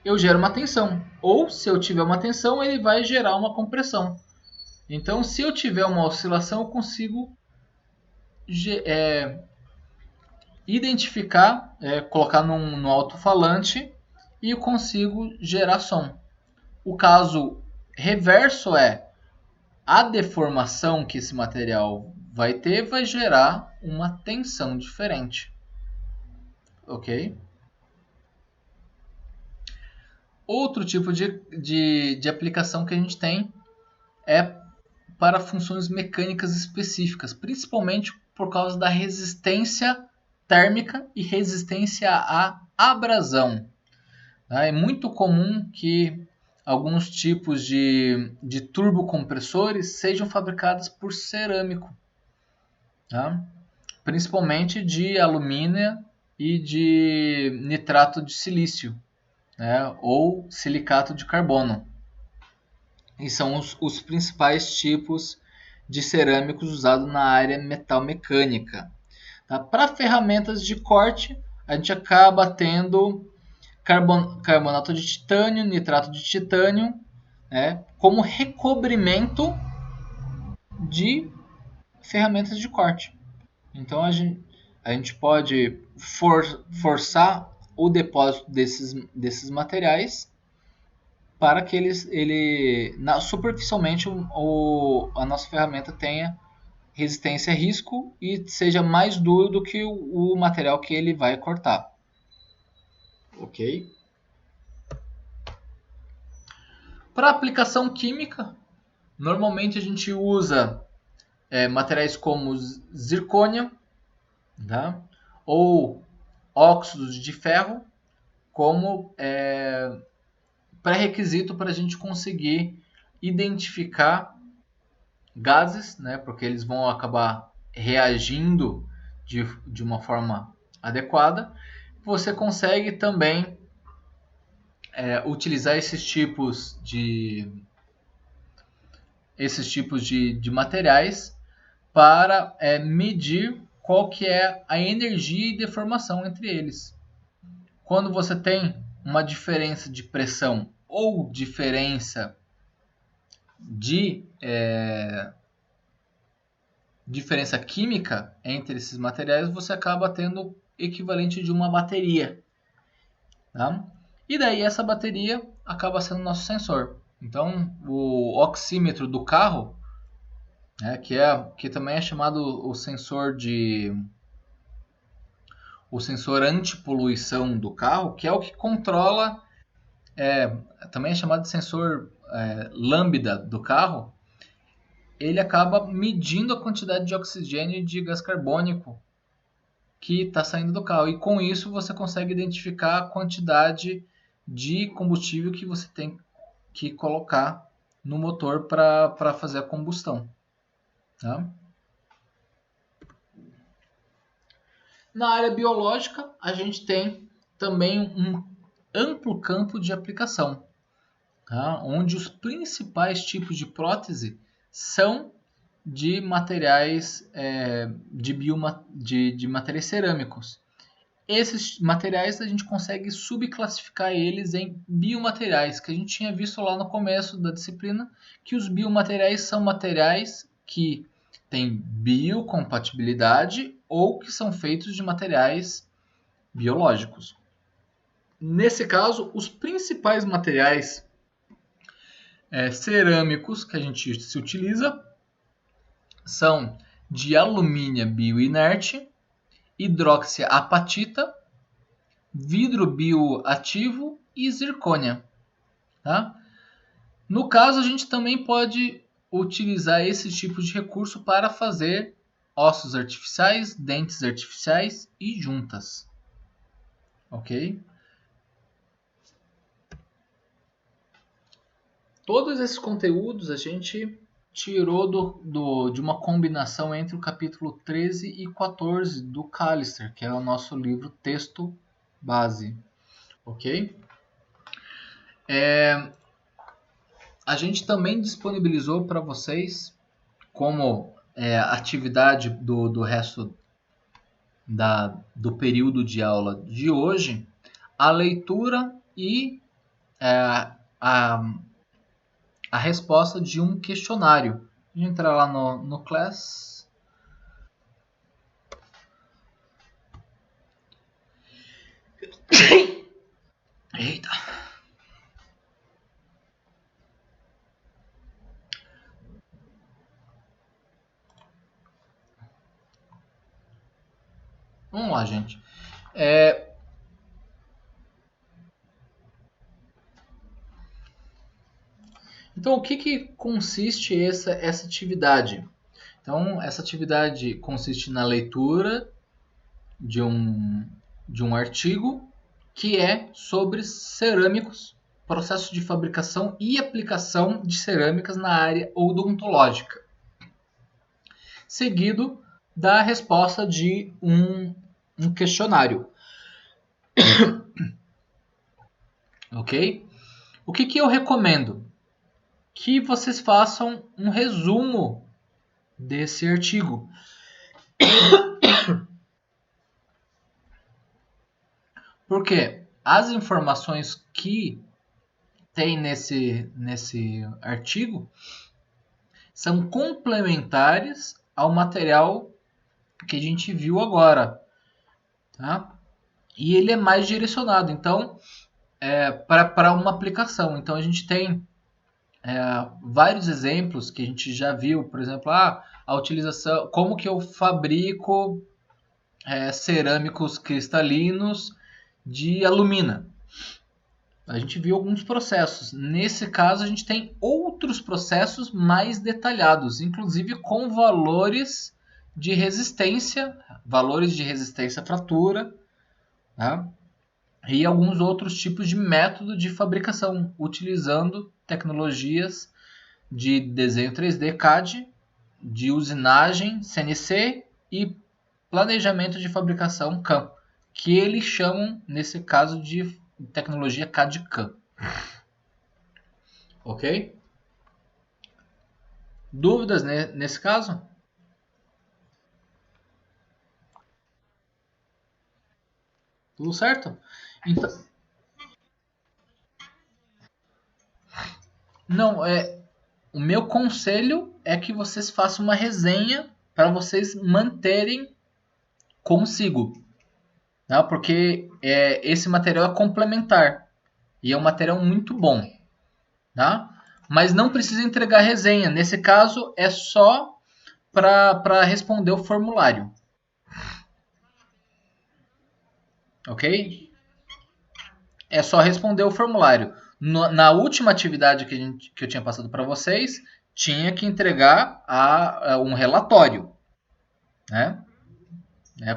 eu gero uma tensão. Ou, se eu tiver uma tensão, ele vai gerar uma compressão. Então, se eu tiver uma oscilação, eu consigo identificar, colocar no alto-falante e eu consigo gerar som. O caso reverso é a deformação que esse material vai ter vai gerar uma tensão diferente. Ok? Outro tipo de aplicação que a gente tem é para funções mecânicas específicas, principalmente por causa da resistência térmica e resistência à abrasão. É muito comum que alguns tipos de turbocompressores sejam fabricados por cerâmico, tá? Principalmente de alumínio e de nitrato de silício, né? Ou silicato de carbono. E são os principais tipos de cerâmicos usados na área metalmecânica. Tá? Para ferramentas de corte, a gente acaba tendo carbonato de titânio, nitrato de titânio, né, como recobrimento de ferramentas de corte. Então a gente pode forçar o depósito desses materiais para que superficialmente a nossa ferramenta tenha resistência a risco e seja mais duro do que o material que ele vai cortar. Ok? Para aplicação química, normalmente a gente usa materiais como zircônia, tá? Ou óxidos de ferro como pré-requisito para a gente conseguir identificar gases, né? Porque eles vão acabar reagindo de uma forma adequada. Você consegue também utilizar esses tipos de materiais para medir qual que é a energia e deformação entre eles. Quando você tem uma diferença de pressão ou diferença diferença química entre esses materiais, você acaba tendo equivalente de uma bateria. Tá? E daí essa bateria acaba sendo nosso sensor. Então o oxímetro do carro, que também é chamado o sensor antipoluição do carro, que é o que controla, também é chamado de sensor lambda do carro, ele acaba medindo a quantidade de oxigênio e de gás carbônico que está saindo do carro. E com isso você consegue identificar a quantidade de combustível que você tem que colocar no motor para fazer a combustão. Tá? Na área biológica, a gente tem também um amplo campo de aplicação, tá? Onde os principais tipos de prótese são de materiais de materiais cerâmicos. Esses materiais a gente consegue subclassificar eles em biomateriais, que a gente tinha visto lá no começo da disciplina, que os biomateriais são materiais que têm biocompatibilidade ou que são feitos de materiais biológicos. Nesse caso, os principais materiais cerâmicos que a gente se utiliza são de alumínio bioinerte, hidroxiapatita, vidro bioativo e zircônia. Tá? No caso, a gente também pode utilizar esse tipo de recurso para fazer ossos artificiais, dentes artificiais e juntas. Ok? Todos esses conteúdos a gente tirou de uma combinação entre o capítulo 13 e 14 do Callister, que é o nosso livro texto base. Ok? A gente também disponibilizou para vocês, como atividade do resto do período de aula de hoje, a leitura e a resposta de um questionário. A gente entrar lá no Class. Eita. Vamos lá, gente. Então, o que consiste essa atividade? Então, essa atividade consiste na leitura de um artigo que é sobre cerâmicos, processo de fabricação e aplicação de cerâmicas na área odontológica, seguido da resposta de um questionário. Ok? O que eu recomendo? Que vocês façam um resumo desse artigo. Porque as informações que tem nesse artigo são complementares ao material que a gente viu agora, tá? E ele é mais direcionado, então, para uma aplicação. Então a gente tem vários exemplos que a gente já viu, por exemplo, a utilização, como que eu fabrico cerâmicos cristalinos de alumina. A gente viu alguns processos. Nesse caso, a gente tem outros processos mais detalhados, inclusive com valores de resistência à fratura, tá? E alguns outros tipos de método de fabricação, utilizando tecnologias de desenho 3D CAD, de usinagem CNC e planejamento de fabricação CAM, que eles chamam, nesse caso, de tecnologia CAD-CAM. Ok? Dúvidas nesse caso? Tudo certo? Então, não, o meu conselho é que vocês façam uma resenha para vocês manterem consigo, tá? Porque esse material é complementar e é um material muito bom, tá? Mas não precisa entregar resenha. Nesse caso, é só para responder o formulário, ok? É só responder o formulário. Na última atividade que eu tinha passado para vocês, tinha que entregar um relatório, né?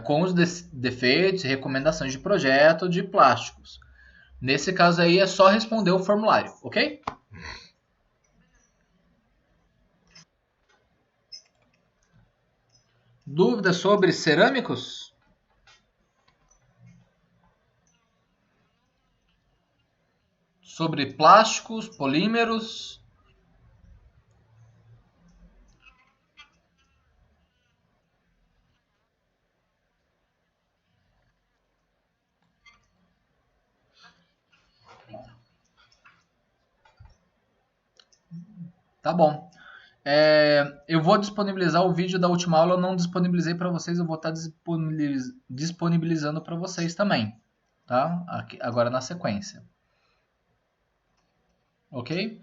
Com os defeitos e recomendações de projeto de plásticos. Nesse caso aí é só responder o formulário, ok? Dúvidas sobre cerâmicos? Sobre plásticos, polímeros? Tá bom. Eu vou disponibilizar o vídeo da última aula, eu não disponibilizei para vocês, eu vou estar disponibilizando para vocês também, tá? Agora na sequência, ok?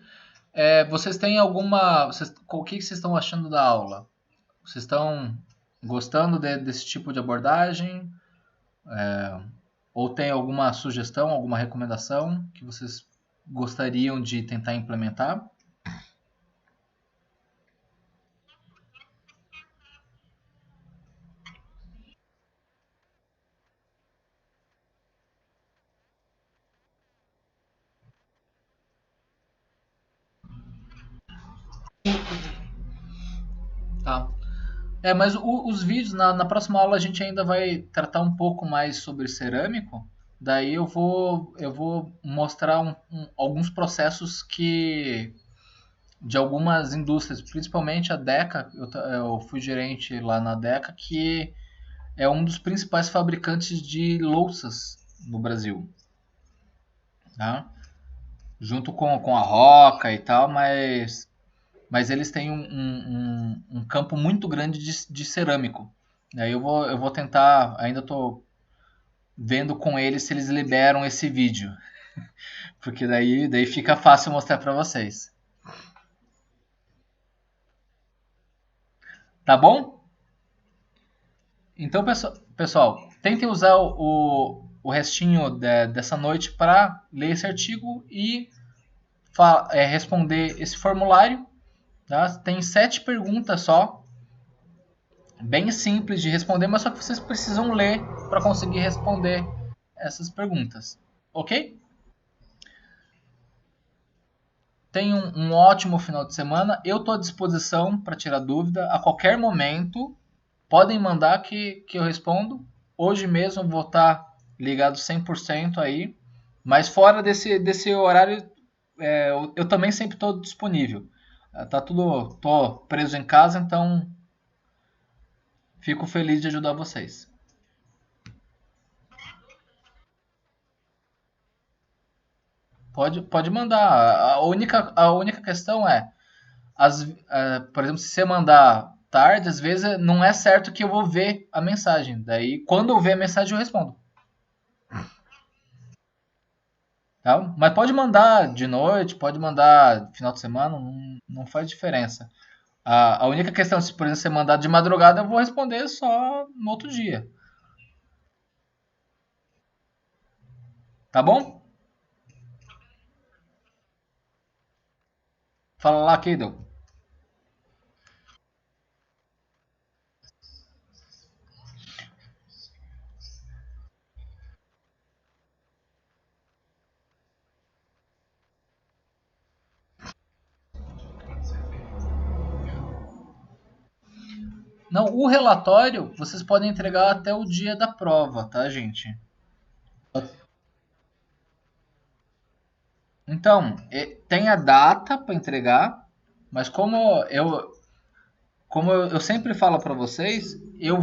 Vocês têm o que vocês estão achando da aula? Vocês estão gostando desse tipo de abordagem? Ou tem alguma sugestão, alguma recomendação que vocês gostariam de tentar implementar? Tá. Mas os vídeos, na próxima aula a gente ainda vai tratar um pouco mais sobre cerâmico. Daí eu vou mostrar alguns processos de algumas indústrias, principalmente a Deca. Eu fui gerente lá na Deca, que é um dos principais fabricantes de louças no Brasil, tá? Junto com a Roca e tal, mas eles têm um campo muito grande de cerâmico. Aí eu vou tentar, ainda estou vendo com eles se eles liberam esse vídeo, porque daí fica fácil mostrar para vocês. Tá bom? Então, pessoal, tentem usar o restinho dessa noite para ler esse artigo e responder esse formulário. Tá? Tem 7 perguntas só, bem simples de responder, mas só que vocês precisam ler para conseguir responder essas perguntas. Ok? Tenham um ótimo final de semana. Eu estou à disposição para tirar dúvida a qualquer momento. Podem mandar que eu respondo. Hoje mesmo vou estar ligado 100% aí. Mas fora desse horário, eu também sempre estou disponível. Tô preso em casa, então fico feliz de ajudar vocês. Pode mandar. A única questão por exemplo, se você mandar tarde, às vezes não é certo que eu vou ver a mensagem. Daí, quando eu ver a mensagem, eu respondo. Tá? Mas pode mandar de noite, pode mandar final de semana, não faz diferença. A única questão, se por exemplo você mandar de madrugada, eu vou responder só no outro dia. Tá bom? Fala lá, Keidon. Não, o relatório vocês podem entregar até o dia da prova, tá, gente? Então, tem a data para entregar, mas como eu sempre falo para vocês, eu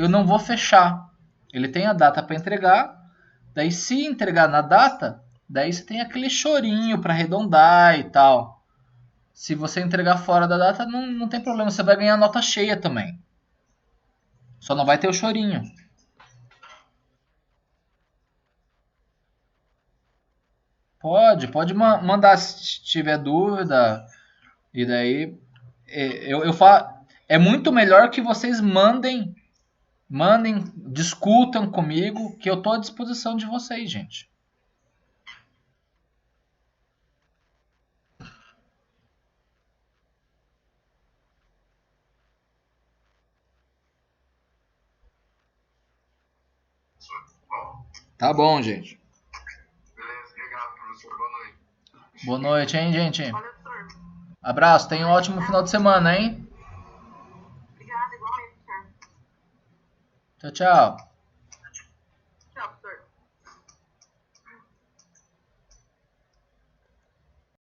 não vou fechar. Ele tem a data para entregar, daí se entregar na data, daí você tem aquele chorinho para arredondar e tal. Se você entregar fora da data, não tem problema, você vai ganhar nota cheia também. Só não vai ter o chorinho. Pode mandar se tiver dúvida. E daí eu falo, é muito melhor que vocês mandem, discutam comigo, que eu tô à disposição de vocês, gente. Tá bom, gente. Boa noite, hein, gente. Abraço, tenha um ótimo final de semana, hein? Tchau, tchau.